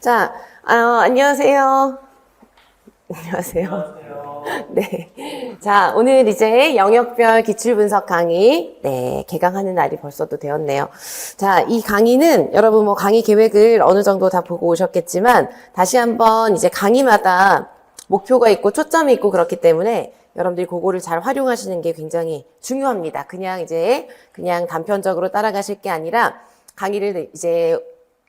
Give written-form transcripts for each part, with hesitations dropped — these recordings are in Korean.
자, 안녕하세요. 안녕하세요. 안녕하세요. 네. 자, 오늘 이제 영역별 기출분석 강의, 개강하는 날이 벌써 또 되었네요. 자, 이 강의는 여러분 뭐 강의 계획을 어느 정도 다 보고 오셨겠지만, 다시 한번 이제 강의마다 목표가 있고 초점이 있고 그렇기 때문에 여러분들이 그거를 잘 활용하시는 게 굉장히 중요합니다. 그냥 단편적으로 따라가실 게 아니라 강의를 이제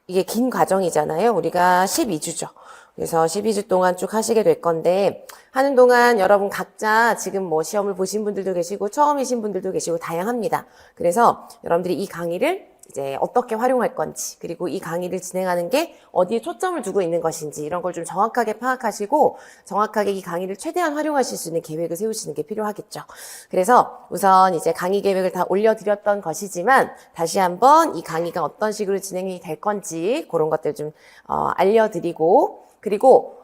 이게 긴 과정이잖아요. 우리가 12주죠. 그래서 12주 동안 쭉 하시게 될 건데, 하는 동안 여러분 각자 지금 뭐 시험을 보신 분들도 계시고, 처음이신 분들도 계시고, 다양합니다. 그래서 여러분들이 이 강의를 이제 어떻게 활용할 건지, 그리고 이 강의를 진행하는 게 어디에 초점을 두고 있는 것인지, 이런 걸 좀 정확하게 파악하시고, 정확하게 이 강의를 최대한 활용하실 수 있는 계획을 세우시는 게 필요하겠죠. 그래서 우선 이제 강의 계획을 다 올려드렸던 것이지만, 다시 한번 이 강의가 어떤 식으로 진행이 될 건지, 그런 것들 좀, 알려드리고, 그리고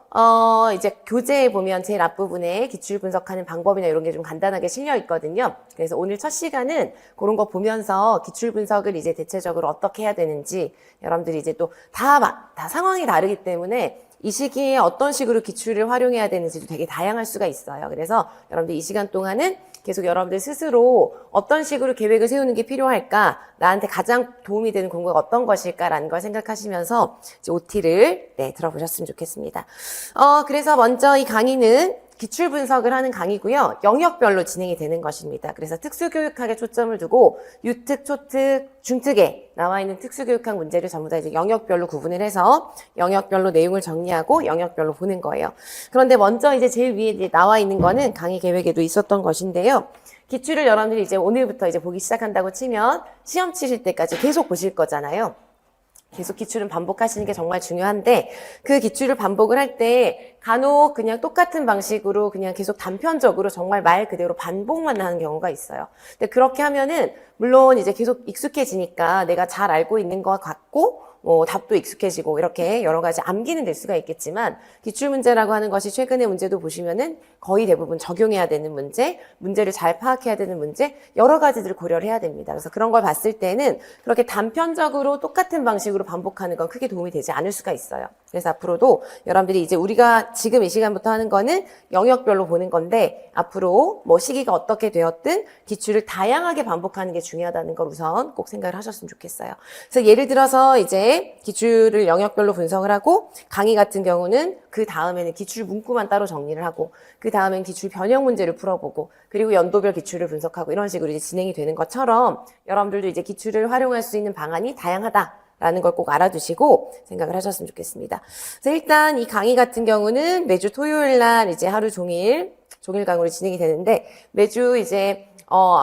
이제 교재에 보면 제일 앞부분에 기출 분석하는 방법이나 이런 게 좀 간단하게 실려 있거든요. 그래서 오늘 첫 시간은 그런 거 보면서 기출 분석을 이제 대체적으로 어떻게 해야 되는지, 여러분들이 이제 또 다 상황이 다르기 때문에 이 시기에 어떤 식으로 기출을 활용해야 되는지도 되게 다양할 수가 있어요. 그래서 여러분들 이 시간 동안은 계속 여러분들 스스로 어떤 식으로 계획을 세우는 게 필요할까, 나한테 가장 도움이 되는 공부가 어떤 것일까라는 걸 생각하시면서 이제 OT를 들어보셨으면 좋겠습니다. 그래서 먼저 이 강의는 기출 분석을 하는 강의고요. 영역별로 진행이 되는 것입니다. 그래서 특수교육학에 초점을 두고 유특, 초특, 중특에 나와 있는 특수교육학 문제를 전부 다 이제 영역별로 구분을 해서 영역별로 내용을 정리하고 영역별로 보는 거예요. 그런데 먼저 이제 제일 위에 이제 나와 있는 거는 강의 계획에도 있었던 것인데요. 기출을 여러분들이 이제 오늘부터 이제 보기 시작한다고 치면 시험 치실 때까지 계속 보실 거잖아요. 계속 기출은 반복하시는 게 정말 중요한데, 그 기출을 반복을 할 때 간혹 그냥 똑같은 방식으로 그냥 계속 단편적으로 정말 말 그대로 반복만 하는 경우가 있어요. 근데 그렇게 하면은 물론 이제 계속 익숙해지니까 내가 잘 알고 있는 것 같고 답도 익숙해지고 이렇게 여러 가지 암기는 될 수가 있겠지만, 기출문제라고 하는 것이 최근의 문제도 보시면은 거의 대부분 적용해야 되는 문제, 문제를 잘 파악해야 되는 문제, 여러 가지들을 고려를 해야 됩니다. 그래서 그런 걸 봤을 때는 그렇게 단편적으로 똑같은 방식으로 반복하는 건 크게 도움이 되지 않을 수가 있어요. 그래서 앞으로도 여러분들이 이제 우리가 지금 이 시간부터 하는 거는 영역별로 보는 건데, 앞으로 뭐 시기가 어떻게 되었든 기출을 다양하게 반복하는 게 중요하다는 걸 우선 꼭 생각을 하셨으면 좋겠어요. 그래서 예를 들어서 이제 기출을 영역별로 분석을 하고, 강의 같은 경우는 그 다음에는 기출 문구만 따로 정리를 하고, 그 다음엔 기출 변형 문제를 풀어보고, 그리고 연도별 기출을 분석하고, 이런 식으로 이제 진행이 되는 것처럼 여러분들도 이제 기출을 활용할 수 있는 방안이 다양하다라는 걸 꼭 알아두시고 생각을 하셨으면 좋겠습니다. 그래서 일단 이 강의 같은 경우는 매주 토요일 날 이제 하루 종일 강의로 진행이 되는데, 매주 이제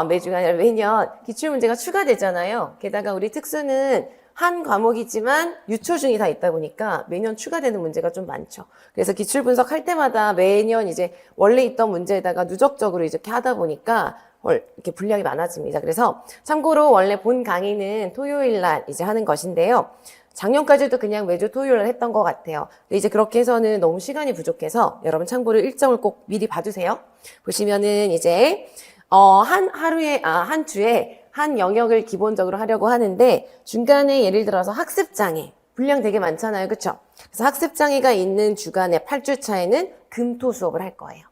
매주가 아니라 매년 기출 문제가 추가되잖아요. 게다가 우리 특수는 한 과목이지만 유초중이 다 있다 보니까 매년 추가되는 문제가 좀 많죠. 그래서 기출 분석할 때마다 매년 이제 원래 있던 문제에다가 누적적으로 이렇게 하다 보니까 이렇게 분량이 많아집니다. 그래서 참고로 원래 본 강의는 토요일 날 이제 하는 것인데요. 작년까지도 그냥 매주 토요일 날 했던 것 같아요. 근데 이제 그렇게 해서는 너무 시간이 부족해서 여러분 참고로 일정을 꼭 미리 봐두세요. 보시면은 이제 한 주에 한 영역을 기본적으로 하려고 하는데, 중간에 예를 들어서 학습장애, 분량 되게 많잖아요. 그쵸? 그래서 학습장애가 있는 주간에 8주차에는 금토 수업을 할 거예요.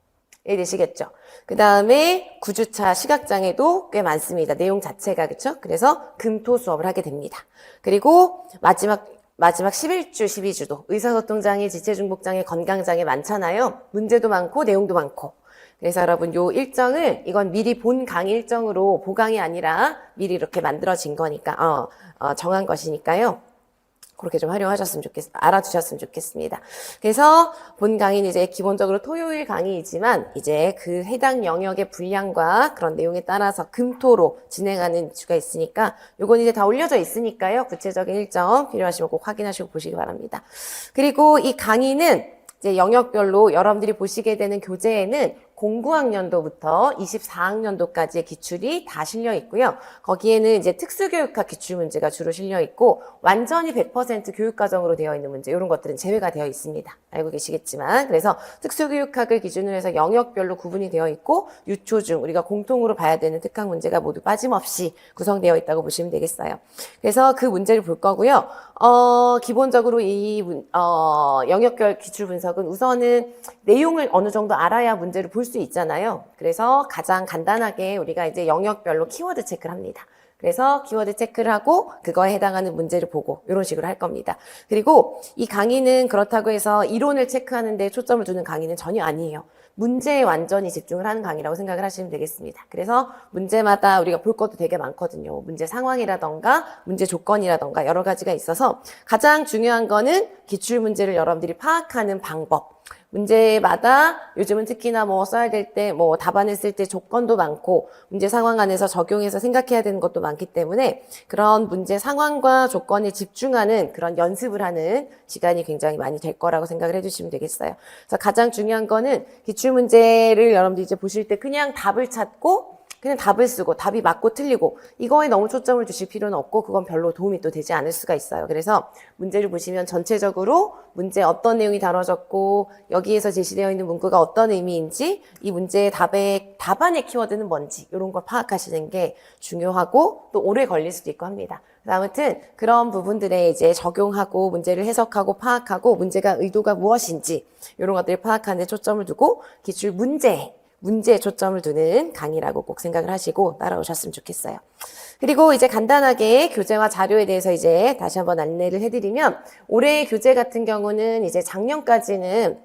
이해되시겠죠? 그 다음에 9주차 시각장애도 꽤 많습니다. 내용 자체가, 그쵸? 그래서 금토 수업을 하게 됩니다. 그리고 마지막 11주, 12주도 의사소통장애, 지체중복장애, 건강장애 많잖아요. 문제도 많고 내용도 많고. 그래서 여러분 요 일정을, 이건 미리 본 강의 일정으로 보강이 아니라 미리 이렇게 만들어진 거니까 정한 것이니까요. 그렇게 좀 알아두셨으면 좋겠습니다. 그래서 본 강의는 이제 기본적으로 토요일 강의이지만, 이제 그 해당 영역의 분량과 그런 내용에 따라서 금토로 진행하는 주가 있으니까, 요건 이제 다 올려져 있으니까요. 구체적인 일정 필요하시면 꼭 확인하시고 보시기 바랍니다. 그리고 이 강의는 이제 영역별로 여러분들이 보시게 되는 교재에는 09학년도부터 24학년도까지의 기출이 다 실려 있고요. 거기에는 이제 특수교육학 기출 문제가 주로 실려 있고 완전히 100% 교육과정으로 되어 있는 문제 이런 것들은 제외가 되어 있습니다. 알고 계시겠지만 그래서 특수교육학을 기준으로 해서 영역별로 구분이 되어 있고 유초중 우리가 공통으로 봐야 되는 특강 문제가 모두 빠짐없이 구성되어 있다고 보시면 되겠어요. 그래서 그 문제를 볼 거고요. 기본적으로 이 영역별 기출 분석은 우선은 내용을 어느 정도 알아야 문제를 볼 수 있잖아요. 그래서 가장 간단하게 우리가 이제 영역별로 키워드 체크를 합니다. 그래서 키워드 체크를 하고 그거에 해당하는 문제를 보고 이런 식으로 할 겁니다. 그리고 이 강의는 그렇다고 해서 이론을 체크하는 데 초점을 두는 강의는 전혀 아니에요. 문제에 완전히 집중을 하는 강의라고 생각을 하시면 되겠습니다. 그래서 문제마다 우리가 볼 것도 되게 많거든요. 문제 상황이라던가 문제 조건이라던가 여러 가지가 있어서 가장 중요한 거는 기출문제를 여러분들이 파악하는 방법. 문제마다 요즘은 특히나 뭐 써야 될 때 뭐 답안을 쓸 때 조건도 많고 문제 상황 안에서 적용해서 생각해야 되는 것도 많기 때문에 그런 문제 상황과 조건에 집중하는 그런 연습을 하는 시간이 굉장히 많이 될 거라고 생각을 해주시면 되겠어요. 그래서 가장 중요한 거는 기출문제를 여러분들이 이제 보실 때 그냥 답을 찾고 그냥 답을 쓰고 답이 맞고 틀리고 이거에 너무 초점을 두실 필요는 없고 그건 별로 도움이 또 되지 않을 수가 있어요. 그래서 문제를 보시면 전체적으로 문제 어떤 내용이 다뤄졌고 여기에서 제시되어 있는 문구가 어떤 의미인지 이 문제의 답안의 키워드는 뭔지 이런 걸 파악하시는 게 중요하고 또 오래 걸릴 수도 있고 합니다. 아무튼 그런 부분들에 이제 적용하고 문제를 해석하고 파악하고 문제가 의도가 무엇인지 이런 것들을 파악하는 데 초점을 두고 기출 문제에 초점을 두는 강의라고 꼭 생각을 하시고 따라오셨으면 좋겠어요. 그리고 이제 간단하게 교재와 자료에 대해서 이제 다시 한번 안내를 해드리면 올해의 교재 같은 경우는 이제 작년까지는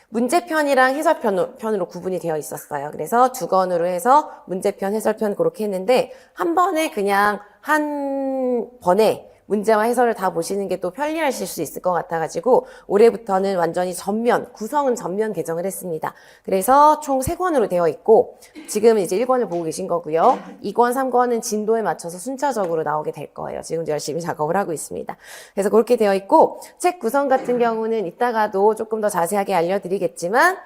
문제편이랑 해설편으로 구분이 되어 있었어요. 그래서 두 권으로 해서 문제편, 해설편 그렇게 했는데 한 번에 그냥 한 번에 문제와 해설을 다 보시는 게 또 편리하실 수 있을 것 같아가지고 올해부터는 완전히 구성은 전면 개정을 했습니다. 그래서 총 3권으로 되어 있고 지금 이제 1권을 보고 계신 거고요. 2권, 3권은 진도에 맞춰서 순차적으로 나오게 될 거예요. 지금 열심히 작업을 하고 있습니다. 그래서 그렇게 되어 있고 책 구성 같은 경우는 이따가도 조금 더 자세하게 알려드리겠지만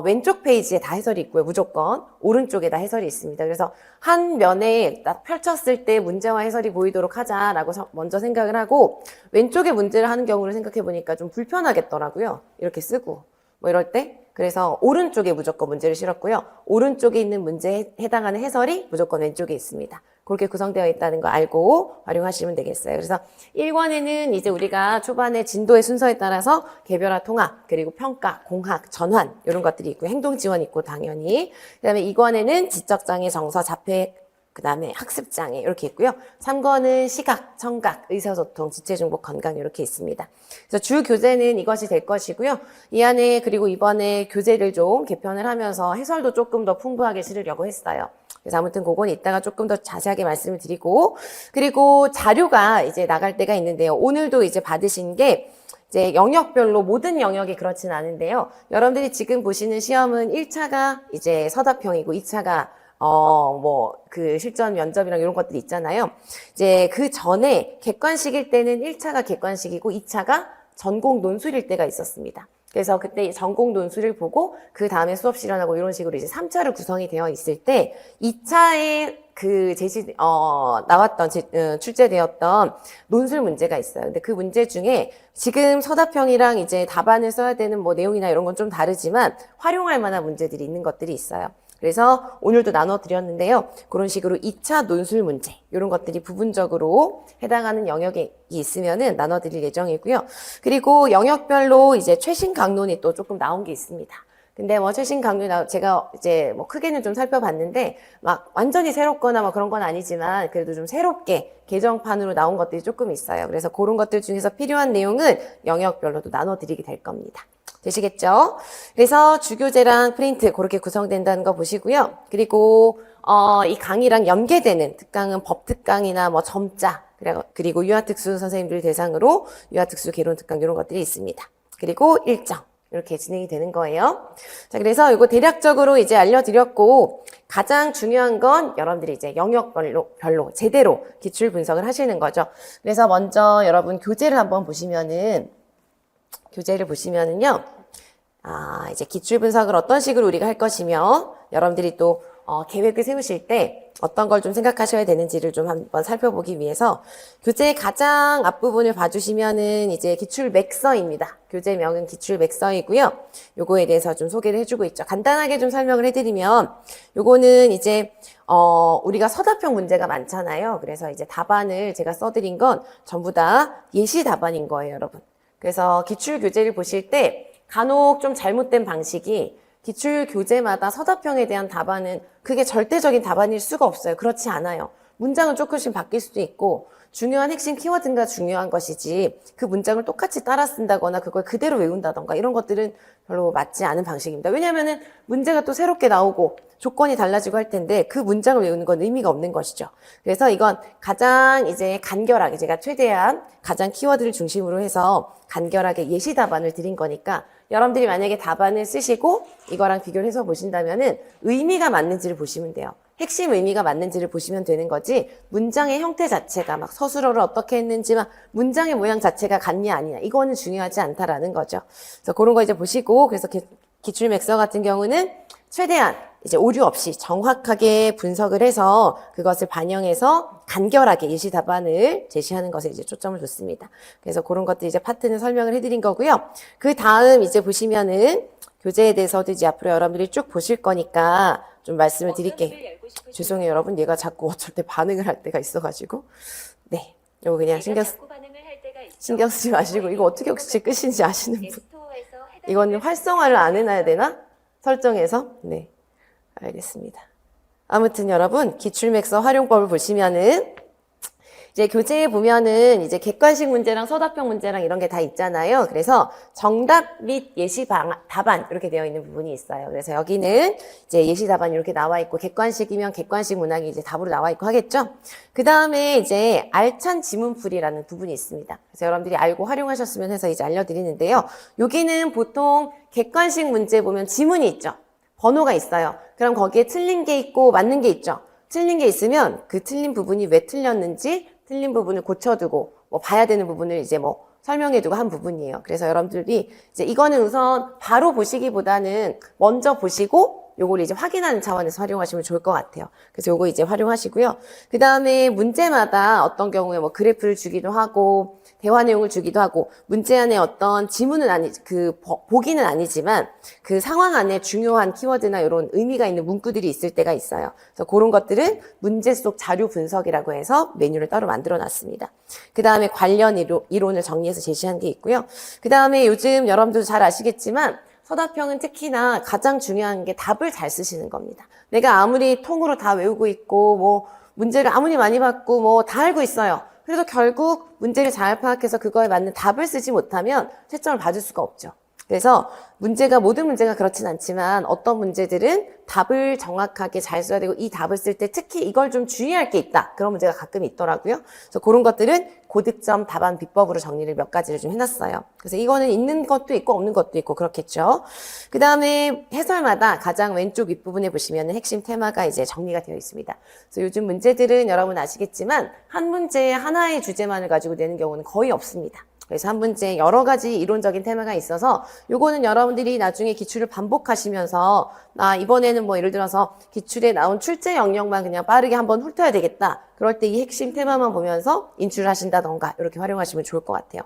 왼쪽 페이지에 다 해설이 있고요. 무조건 오른쪽에 다 해설이 있습니다. 그래서 한 면에 딱 펼쳤을 때 문제와 해설이 보이도록 하자라고 먼저 생각을 하고 왼쪽에 문제를 하는 경우를 생각해 보니까 좀 불편하겠더라고요. 이렇게 쓰고 뭐 이럴 때. 그래서 오른쪽에 무조건 문제를 실었고요. 오른쪽에 있는 문제에 해당하는 해설이 무조건 왼쪽에 있습니다. 그렇게 구성되어 있다는 거 알고 활용하시면 되겠어요. 그래서 1권에는 이제 우리가 초반에 진도의 순서에 따라서 개별화 통합, 그리고 평가, 공학, 전환 이런 것들이 있고 행동 지원 있고 당연히. 그다음에 2권에는 지적장애, 정서, 자폐, 그다음에 학습장애 이렇게 있고요. 3권은 시각, 청각, 의사소통, 지체중복, 건강 이렇게 있습니다. 그래서 주 교재는 이것이 될 것이고요. 이 안에 그리고 이번에 교재를 좀 개편을 하면서 해설도 조금 더 풍부하게 실으려고 했어요. 그래서 아무튼 그건 이따가 조금 더 자세하게 말씀을 드리고 그리고 자료가 이제 나갈 때가 있는데요. 오늘도 이제 받으신 게 이제 영역별로 모든 영역이 그렇진 않은데요. 여러분들이 지금 보시는 시험은 1차가 이제 서답형이고 2차가 그 실전 면접이랑 이런 것들이 있잖아요. 이제 그 전에 객관식일 때는 1차가 객관식이고 2차가 전공 논술일 때가 있었습니다. 그래서 그때 전공 논술을 보고 그 다음에 수업 실현하고 이런 식으로 이제 3차로 구성이 되어 있을 때 2차에 그 출제되었던 논술 문제가 있어요. 근데 그 문제 중에 지금 서답형이랑 이제 답안을 써야 되는 뭐 내용이나 이런 건 좀 다르지만 활용할 만한 문제들이 있는 것들이 있어요. 그래서 오늘도 나눠드렸는데요. 그런 식으로 2차 논술 문제 이런 것들이 부분적으로 해당하는 영역이 있으면은 나눠드릴 예정이고요. 그리고 영역별로 이제 최신 강론이 또 조금 나온 게 있습니다. 근데 뭐 최신 강론 제가 이제 뭐 크게는 좀 살펴봤는데 막 완전히 새롭거나 뭐 그런 건 아니지만 그래도 좀 새롭게 개정판으로 나온 것들이 조금 있어요. 그래서 그런 것들 중에서 필요한 내용은 영역별로도 나눠드리게 될 겁니다. 되시겠죠? 그래서 주교재랑 프린트 그렇게 구성된다는 거 보시고요. 그리고 이 강의랑 연계되는 특강은 법특강이나 뭐 점자 그리고 유아특수 선생님들 대상으로 유아특수 개론 특강 이런 것들이 있습니다. 그리고 일정 이렇게 진행이 되는 거예요. 자, 그래서 이거 대략적으로 이제 알려드렸고 가장 중요한 건 여러분들이 이제 영역별로 제대로 기출 분석을 하시는 거죠. 그래서 먼저 여러분 교재를 한번 보시면은요. 이제 기출 분석을 어떤 식으로 우리가 할 것이며, 여러분들이 또, 계획을 세우실 때 어떤 걸 좀 생각하셔야 되는지를 좀 한번 살펴보기 위해서, 교재의 가장 앞부분을 봐주시면은 이제 기출 맥서입니다. 교재명은 기출 맥서이고요. 요거에 대해서 좀 소개를 해주고 있죠. 간단하게 좀 설명을 해드리면, 요거는 이제, 우리가 서답형 문제가 많잖아요. 그래서 이제 답안을 제가 써드린 건 전부 다 예시 답안인 거예요, 여러분. 그래서 기출 교재를 보실 때, 간혹 좀 잘못된 방식이 기출 교재마다 서답형에 대한 답안은 그게 절대적인 답안일 수가 없어요. 그렇지 않아요. 문장은 조금씩 바뀔 수도 있고 중요한 핵심 키워드가 중요한 것이지 그 문장을 똑같이 따라 쓴다거나 그걸 그대로 외운다던가 이런 것들은 별로 맞지 않은 방식입니다. 왜냐하면은 문제가 또 새롭게 나오고 조건이 달라지고 할 텐데 그 문장을 외우는 건 의미가 없는 것이죠. 그래서 이건 가장 이제 간결하게 제가 최대한 가장 키워드를 중심으로 해서 간결하게 예시 답안을 드린 거니까 여러분들이 만약에 답안을 쓰시고 이거랑 비교를 해서 보신다면은 의미가 맞는지를 보시면 돼요. 핵심 의미가 맞는지를 보시면 되는 거지 문장의 형태 자체가 막 서술어를 어떻게 했는지 막 문장의 모양 자체가 같냐 아니냐 이거는 중요하지 않다라는 거죠. 그래서 그런 거 이제 보시고 그래서 기출 맥서 같은 경우는 최대한 이제 오류 없이 정확하게 분석을 해서 그것을 반영해서 간결하게 예시 답안을 제시하는 것에 이제 초점을 뒀습니다. 그래서 그런 것들 이제 파트는 설명을 해드린 거고요. 그 다음 이제 보시면은 교재에 대해서도 이제 앞으로 여러분들이 쭉 보실 거니까 좀 말씀을 드릴게요. 죄송해요, 여러분. 얘가 자꾸 어쩔 때 반응을 할 때가 있어가지고. 네. 이거 그냥 신경 쓰지 마시고, 이거 어떻게 혹시 끝인지 아시는 분? 이거는 활성화를 안 해놔야 되나? 설정해서? 네. 알겠습니다. 아무튼 여러분, 기출맥서 활용법을 보시면은, 이제 교재에 보면은 이제 객관식 문제랑 서답형 문제랑 이런 게 다 있잖아요. 그래서 정답 및 예시 답안 이렇게 되어 있는 부분이 있어요. 그래서 여기는 이제 예시 답안 이렇게 나와 있고 객관식이면 객관식 문항이 이제 답으로 나와 있고 하겠죠. 그 다음에 이제 알찬 지문풀이라는 부분이 있습니다. 그래서 여러분들이 알고 활용하셨으면 해서 이제 알려드리는데요. 여기는 보통 객관식 문제 보면 지문이 있죠. 번호가 있어요. 그럼 거기에 틀린 게 있고 맞는 게 있죠. 틀린 게 있으면 그 틀린 부분이 왜 틀렸는지 틀린 부분을 고쳐두고 뭐 봐야 되는 부분을 이제 뭐 설명해두고 한 부분이에요. 그래서 여러분들이 이제 이거는 우선 바로 보시기보다는 먼저 보시고 요걸 이제 확인하는 차원에서 활용하시면 좋을 것 같아요. 그래서 요거 이제 활용하시고요. 그 다음에 문제마다 어떤 경우에 뭐 그래프를 주기도 하고 대화 내용을 주기도 하고 문제 안에 어떤 지문은 보기는 아니지만 그 상황 안에 중요한 키워드나 이런 의미가 있는 문구들이 있을 때가 있어요. 그래서 그런 것들은 문제 속 자료 분석이라고 해서 메뉴를 따로 만들어 놨습니다. 그 다음에 관련 이론을 정리해서 제시한 게 있고요. 그 다음에 요즘 여러분들도 잘 아시겠지만 서답형은 특히나 가장 중요한 게 답을 잘 쓰시는 겁니다. 내가 아무리 통으로 다 외우고 있고 뭐 문제를 아무리 많이 받고 뭐 다 알고 있어요. 그래도 결국 문제를 잘 파악해서 그거에 맞는 답을 쓰지 못하면 채점을 받을 수가 없죠. 그래서 모든 문제가 그렇진 않지만 어떤 문제들은 답을 정확하게 잘 써야 되고 이 답을 쓸 때 특히 이걸 좀 주의할 게 있다. 그런 문제가 가끔 있더라고요. 그래서 그런 것들은 고득점 답안 비법으로 정리를 몇 가지를 좀 해놨어요. 그래서 이거는 있는 것도 있고 없는 것도 있고 그렇겠죠. 그 다음에 해설마다 가장 왼쪽 윗부분에 보시면 핵심 테마가 이제 정리가 되어 있습니다. 그래서 요즘 문제들은 여러분 아시겠지만 한 문제에 하나의 주제만을 가지고 내는 경우는 거의 없습니다. 그래서 한 문제에 여러 가지 이론적인 테마가 있어서 요거는 여러분들이 나중에 기출을 반복하시면서 이번에는 뭐 예를 들어서 기출에 나온 출제 영역만 그냥 빠르게 한번 훑어야 되겠다. 그럴 때 이 핵심 테마만 보면서 인출을 하신다던가 이렇게 활용하시면 좋을 것 같아요.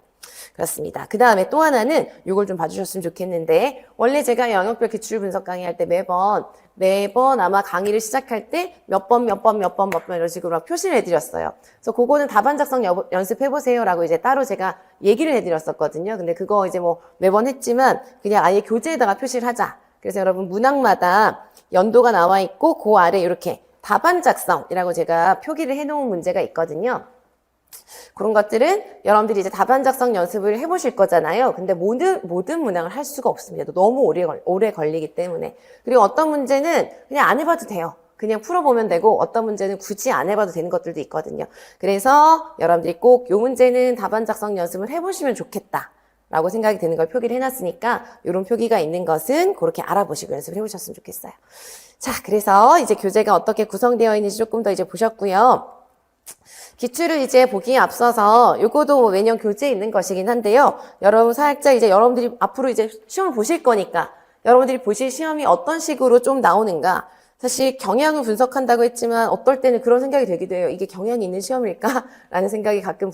그렇습니다. 그 다음에 또 하나는 이걸 좀 봐주셨으면 좋겠는데 원래 제가 영역별 기출 분석 강의할 때 매번 아마 강의를 시작할 때 몇 번 이런 식으로 막 표시를 해드렸어요. 그래서 그거는 답안 작성 연습해보세요라고 이제 따로 제가 얘기를 해드렸었거든요. 근데 그거 이제 뭐 매번 했지만 그냥 아예 교재에다가 표시를 하자. 그래서 여러분 문항마다 연도가 나와 있고 그 아래 이렇게 답안 작성이라고 제가 표기를 해놓은 문제가 있거든요. 그런 것들은 여러분들이 이제 답안 작성 연습을 해보실 거잖아요. 근데 모든 문항을 할 수가 없습니다. 너무 오래 걸리기 때문에. 그리고 어떤 문제는 그냥 안 해봐도 돼요. 그냥 풀어보면 되고 어떤 문제는 굳이 안 해봐도 되는 것들도 있거든요. 그래서 여러분들이 꼭 이 문제는 답안 작성 연습을 해보시면 좋겠다. 라고 생각이 드는 걸 표기를 해놨으니까 이런 표기가 있는 것은 그렇게 알아보시고 연습을 해보셨으면 좋겠어요. 자, 그래서 이제 교재가 어떻게 구성되어 있는지 조금 더 이제 보셨고요. 기출을 이제 보기에 앞서서 요거도 뭐 매년 교재에 있는 것이긴 한데요. 여러분 살짝 이제 여러분들이 앞으로 이제 시험을 보실 거니까 여러분들이 보실 시험이 어떤 식으로 좀 나오는가. 사실 경향을 분석한다고 했지만 어떨 때는 그런 생각이 들기도 해요. 이게 경향이 있는 시험일까? 라는 생각이 가끔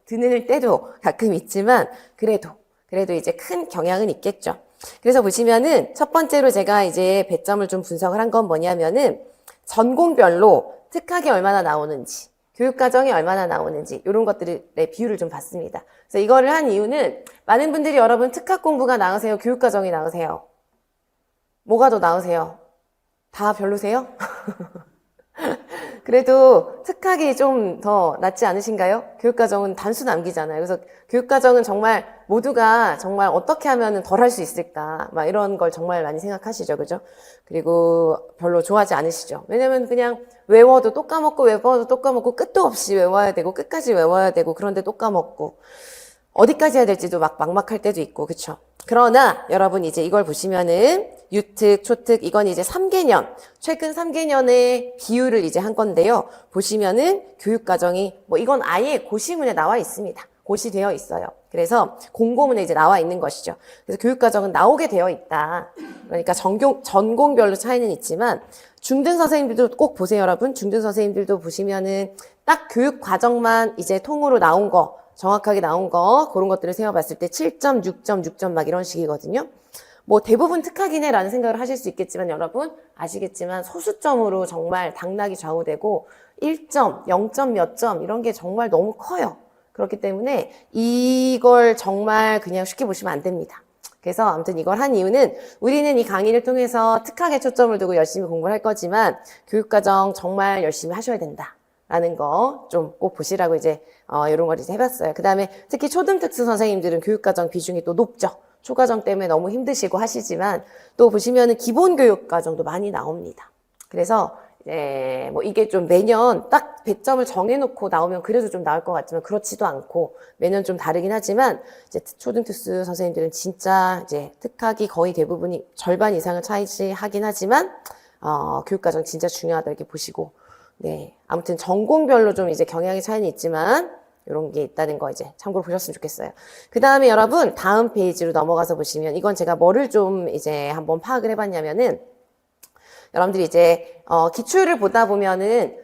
드는 때도 가끔 있지만 그래도 이제 큰 경향은 있겠죠. 그래서 보시면은 첫 번째로 제가 이제 배점을 좀 분석을 한 건 뭐냐면은 전공별로 특학이 얼마나 나오는지, 교육과정이 얼마나 나오는지 이런 것들의 비율을 좀 봤습니다. 그래서 이거를 한 이유는 많은 분들이 여러분 특학 공부가 나으세요? 교육과정이 나으세요? 뭐가 더 나으세요? 다 별로세요? 그래도 특학이 좀 더 낫지 않으신가요? 교육과정은 단수 남기잖아요. 그래서 교육과정은 정말 모두가 정말 어떻게 하면 덜 할 수 있을까 막 이런 걸 정말 많이 생각하시죠. 그죠? 그리고 별로 좋아하지 않으시죠. 왜냐면 그냥 외워도 또 까먹고 끝도 없이 외워야 되고 끝까지 외워야 되고 그런데 또 까먹고 어디까지 해야 될지도 막 막막할 때도 있고 그쵸? 그러나 여러분 이제 이걸 보시면은 유특, 초특 이건 이제 3개년 최근 3개년의 비율을 이제 한 건데요. 보시면은 교육과정이 뭐 이건 아예 고시문에 나와 있습니다. 고시되어 있어요. 그래서 공고문에 이제 나와 있는 것이죠. 그래서 교육과정은 나오게 되어 있다. 그러니까 전공별로 차이는 있지만 중등 선생님들도 꼭 보세요, 여러분. 중등 선생님들도 보시면은 딱 교육과정만 이제 통으로 나온 거 정확하게 나온 거 그런 것들을 세어봤을 때 7점, 6점, 6점 막 이런 식이거든요. 뭐 대부분 특학이네 라는 생각을 하실 수 있겠지만 여러분 아시겠지만 소수점으로 정말 당락이 좌우되고 1점, 0점 몇 점 이런 게 정말 너무 커요. 그렇기 때문에 이걸 정말 그냥 쉽게 보시면 안 됩니다. 그래서 아무튼 이걸 한 이유는 우리는 이 강의를 통해서 특학에 초점을 두고 열심히 공부를 할 거지만 교육과정 정말 열심히 하셔야 된다. 라는 거 좀 꼭 보시라고 이제 이런 걸 이제 해봤어요. 그 다음에 특히 초등특수 선생님들은 교육과정 비중이 또 높죠. 초과정 때문에 너무 힘드시고 하시지만 또 보시면은 기본교육과정도 많이 나옵니다. 그래서 이제 뭐 이게 좀 매년 딱 배점을 정해놓고 나오면 그래도 좀 나을 것 같지만 그렇지도 않고 매년 좀 다르긴 하지만 이제 초등특수 선생님들은 진짜 이제 특학이 거의 대부분이 절반 이상을 차지하긴 하지만 교육과정 진짜 중요하다 이렇게 보시고 네. 아무튼 전공별로 좀 이제 경향의 차이는 있지만 이런 게 있다는 거 이제 참고로 보셨으면 좋겠어요. 그 다음에 여러분 다음 페이지로 넘어가서 보시면 이건 제가 뭐를 좀 이제 한번 파악을 해봤냐면은 여러분들이 이제 기출을 보다 보면은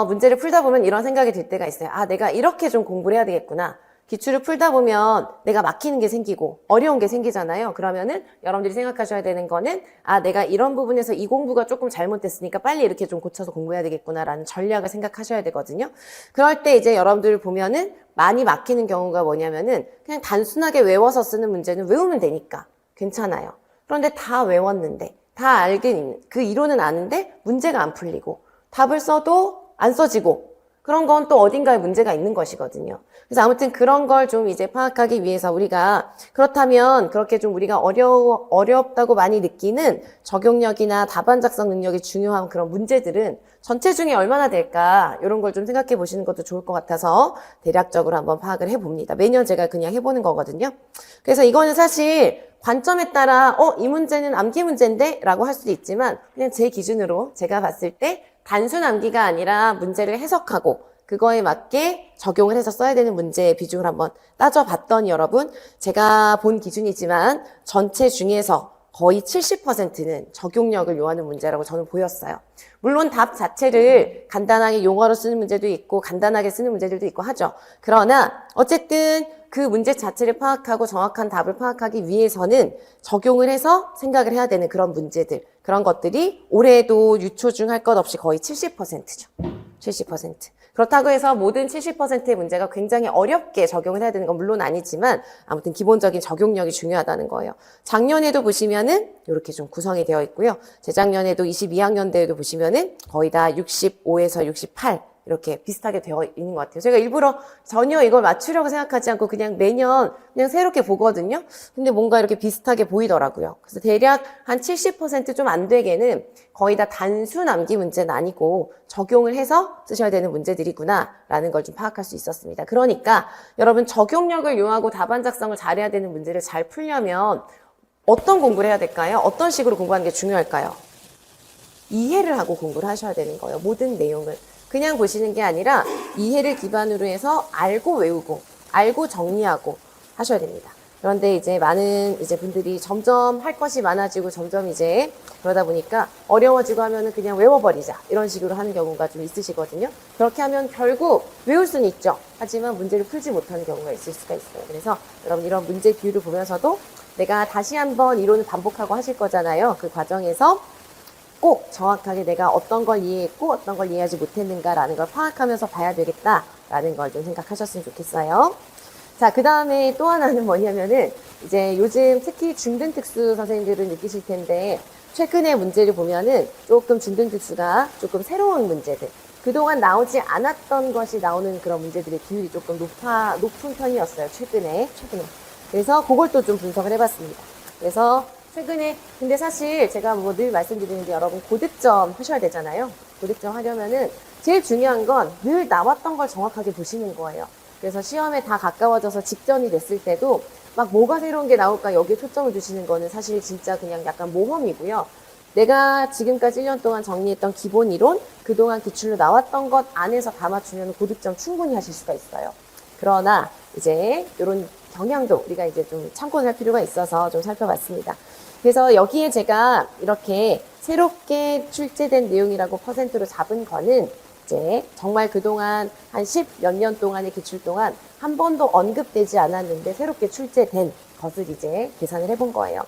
문제를 풀다 보면 이런 생각이 들 때가 있어요. 아, 내가 이렇게 좀 공부를 해야 되겠구나. 기출을 풀다 보면 내가 막히는 게 생기고 어려운 게 생기잖아요. 그러면은 여러분들이 생각하셔야 되는 거는 아, 내가 이런 부분에서 이 공부가 조금 잘못됐으니까 빨리 이렇게 좀 고쳐서 공부해야 되겠구나라는 전략을 생각하셔야 되거든요. 그럴 때 이제 여러분들 보면은 많이 막히는 경우가 뭐냐면은 그냥 단순하게 외워서 쓰는 문제는 외우면 되니까 괜찮아요. 그런데 다 외웠는데 다 알긴 그 이론은 아는데 문제가 안 풀리고 답을 써도 안 써지고 그런 건 또 어딘가에 문제가 있는 것이거든요. 그래서 아무튼 그런 걸 좀 이제 파악하기 위해서 우리가 그렇다면 그렇게 좀 우리가 어렵다고 많이 느끼는 적용력이나 답안 작성 능력이 중요한 그런 문제들은 전체 중에 얼마나 될까 이런 걸 좀 생각해 보시는 것도 좋을 것 같아서 대략적으로 한번 파악을 해봅니다. 매년 제가 그냥 해보는 거거든요. 그래서 이거는 사실 관점에 따라 이 문제는 암기 문제인데? 라고 할 수도 있지만 그냥 제 기준으로 제가 봤을 때 단순 암기가 아니라 문제를 해석하고 그거에 맞게 적용을 해서 써야 되는 문제의 비중을 한번 따져봤더니 여러분 제가 본 기준이지만 전체 중에서 거의 70%는 적용력을 요하는 문제라고 저는 보였어요. 물론 답 자체를 간단하게 용어로 쓰는 문제도 있고 간단하게 쓰는 문제들도 있고 하죠. 그러나 어쨌든 그 문제 자체를 파악하고 정확한 답을 파악하기 위해서는 적용을 해서 생각을 해야 되는 그런 문제들, 그런 것들이 올해도 유초중 할 것 없이 거의 70%죠. 70%. 그렇다고 해서 모든 70%의 문제가 굉장히 어렵게 적용을 해야 되는 건 물론 아니지만 아무튼 기본적인 적용력이 중요하다는 거예요. 작년에도 보시면은 이렇게 좀 구성이 되어 있고요. 재작년에도 22학년 때에도 보시면은 거의 다 65에서 68 이렇게 비슷하게 되어 있는 것 같아요. 제가 일부러 전혀 이걸 맞추려고 생각하지 않고 그냥 매년 그냥 새롭게 보거든요. 근데 뭔가 이렇게 비슷하게 보이더라고요. 그래서 대략 한 70% 좀 안 되게는 거의 다 단순 암기 문제는 아니고 적용을 해서 쓰셔야 되는 문제들이구나 라는 걸 좀 파악할 수 있었습니다. 그러니까 여러분 적용력을 요하고 답안 작성을 잘해야 되는 문제를 잘 풀려면 어떤 공부를 해야 될까요? 어떤 식으로 공부하는 게 중요할까요? 이해를 하고 공부를 하셔야 되는 거예요. 모든 내용을. 그냥 보시는 게 아니라 이해를 기반으로 해서 알고 외우고, 알고 정리하고 하셔야 됩니다. 그런데 이제 많은 이제 분들이 점점 할 것이 많아지고 점점 이제 그러다 보니까 어려워지고 하면은 그냥 외워버리자. 이런 식으로 하는 경우가 좀 있으시거든요. 그렇게 하면 결국 외울 수는 있죠. 하지만 문제를 풀지 못하는 경우가 있을 수가 있어요. 그래서 여러분 이런 문제 비율을 보면서도 내가 다시 한번 이론을 반복하고 하실 거잖아요. 그 과정에서 꼭 정확하게 내가 어떤 걸 이해했고 어떤 걸 이해하지 못했는가라는 걸 파악하면서 봐야 되겠다라는 걸 좀 생각하셨으면 좋겠어요. 자, 그 다음에 또 하나는 뭐냐면은 이제 요즘 특히 중등특수 선생님들은 느끼실 텐데 최근에 문제를 보면은 조금 중등특수가 조금 새로운 문제들 그동안 나오지 않았던 것이 나오는 그런 문제들의 비율이 조금 높은 편이었어요. 최근에. 그래서 그걸 또 좀 분석을 해봤습니다. 그래서 최근에 근데 사실 제가 뭐 늘 말씀드리는데 여러분 고득점 하셔야 되잖아요. 고득점 하려면은 제일 중요한 건 늘 나왔던 걸 정확하게 보시는 거예요. 그래서 시험에 다 가까워져서 직전이 됐을 때도 막 뭐가 새로운 게 나올까 여기에 초점을 두시는 거는 사실 진짜 그냥 약간 모험이고요. 내가 지금까지 1년 동안 정리했던 기본 이론, 그동안 기출로 나왔던 것 안에서 다 맞추면 고득점 충분히 하실 수가 있어요. 그러나 이제 이런 경향도 우리가 이제 좀 참고할 필요가 있어서 좀 살펴봤습니다. 그래서 여기에 제가 이렇게 새롭게 출제된 내용이라고 퍼센트로 잡은 거는 이제 정말 그동안 한 10 몇 년 동안의 기출 동안 한 번도 언급되지 않았는데 새롭게 출제된 것을 이제 계산을 해본 거예요.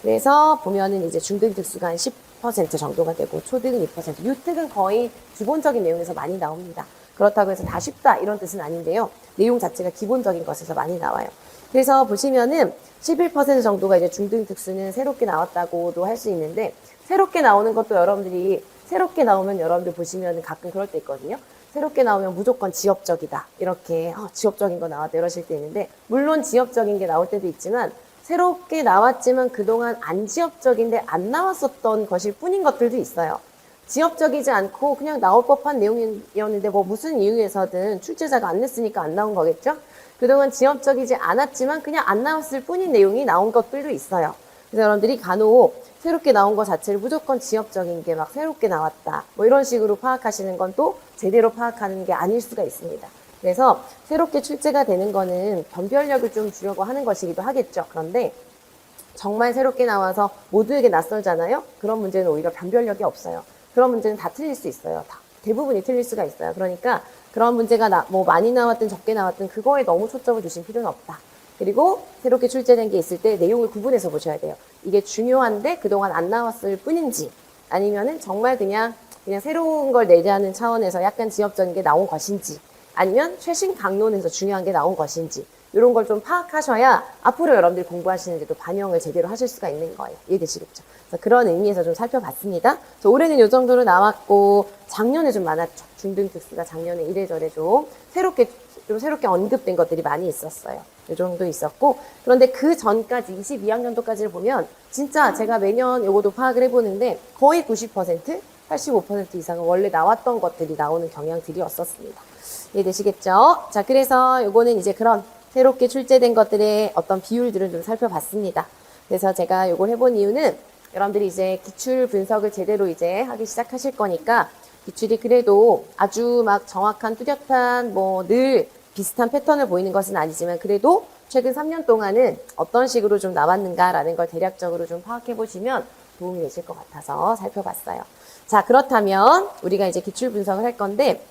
그래서 보면은 이제 중등특수가 한 10% 정도가 되고 초등은 2%, 유특은 거의 기본적인 내용에서 많이 나옵니다. 그렇다고 해서 다 쉽다 이런 뜻은 아닌데요. 내용 자체가 기본적인 것에서 많이 나와요. 그래서 보시면은 11% 정도가 이제 중등특수는 새롭게 나왔다고도 할 수 있는데 새롭게 나오는 것도 여러분들이 새롭게 나오면 여러분들 보시면 가끔 그럴 때 있거든요. 새롭게 나오면 무조건 지엽적이다. 이렇게 지엽적인 거 나왔다 이러실 때 있는데 물론 지엽적인 게 나올 때도 있지만 새롭게 나왔지만 그동안 안 지엽적인데 안 나왔었던 것일 뿐인 것들도 있어요. 지엽적이지 않고 그냥 나올 법한 내용이었는데 뭐 무슨 이유에서든 출제자가 안 냈으니까 안 나온 거겠죠? 그동안 지엽적이지 않았지만 그냥 안 나왔을 뿐인 내용이 나온 것들도 있어요. 그래서 여러분들이 간혹 새롭게 나온 것 자체를 무조건 지엽적인 게 막 새롭게 나왔다. 뭐 이런 식으로 파악하시는 건 또 제대로 파악하는 게 아닐 수가 있습니다. 그래서 새롭게 출제가 되는 거는 변별력을 좀 주려고 하는 것이기도 하겠죠. 그런데 정말 새롭게 나와서 모두에게 낯설잖아요. 그런 문제는 오히려 변별력이 없어요. 그런 문제는 다 틀릴 수 있어요. 대부분이 틀릴 수가 있어요. 그러니까 그런 문제가 뭐 많이 나왔든 적게 나왔든 그거에 너무 초점을 두실 필요는 없다. 그리고 새롭게 출제된 게 있을 때 내용을 구분해서 보셔야 돼요. 이게 중요한데 그동안 안 나왔을 뿐인지 아니면은 정말 그냥 새로운 걸 내자는 차원에서 약간 지엽적인 게 나온 것인지 아니면 최신 강론에서 중요한 게 나온 것인지 이런 걸 좀 파악하셔야 앞으로 여러분들이 공부하시는데도 반영을 제대로 하실 수가 있는 거예요. 이해되시겠죠? 그래서 그런 의미에서 좀 살펴봤습니다. 그래서 올해는 이 정도로 나왔고 작년에 좀 많았죠. 중등특수가 작년에 이래저래 좀 새롭게 언급된 것들이 많이 있었어요. 이 정도 있었고 그런데 그 전까지 22학년도까지를 보면 진짜 제가 매년 요거도 파악을 해보는데 거의 90%, 85% 이상은 원래 나왔던 것들이 나오는 경향들이었었습니다. 이해되시겠죠? 자, 그래서 요거는 이제 그런 새롭게 출제된 것들의 어떤 비율들을 좀 살펴봤습니다. 그래서 제가 요걸 해본 이유는 여러분들이 이제 기출 분석을 제대로 이제 하기 시작하실 거니까 기출이 그래도 아주 막 정확한 뚜렷한 뭐 늘 비슷한 패턴을 보이는 것은 아니지만 그래도 최근 3년 동안은 어떤 식으로 좀 나왔는가라는 걸 대략적으로 좀 파악해 보시면 도움이 되실 것 같아서 살펴봤어요. 자, 그렇다면 우리가 이제 기출 분석을 할 건데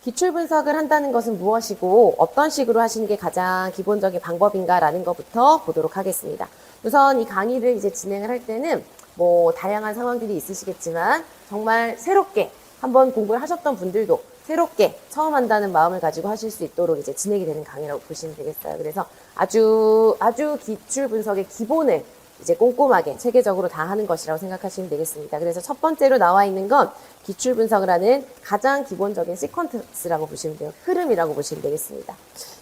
기출 분석을 한다는 것은 무엇이고 어떤 식으로 하시는 게 가장 기본적인 방법인가라는 것부터 보도록 하겠습니다. 우선 이 강의를 이제 진행을 할 때는 뭐 다양한 상황들이 있으시겠지만 정말 새롭게 한번 공부를 하셨던 분들도 새롭게 처음 한다는 마음을 가지고 하실 수 있도록 이제 진행이 되는 강의라고 보시면 되겠어요. 그래서 아주 기출 분석의 기본을 이제 꼼꼼하게 체계적으로 다 하는 것이라고 생각하시면 되겠습니다. 그래서 첫 번째로 나와 있는 건 기출 분석을 하는 가장 기본적인 시퀀스라고 보시면 돼요. 흐름이라고 보시면 되겠습니다.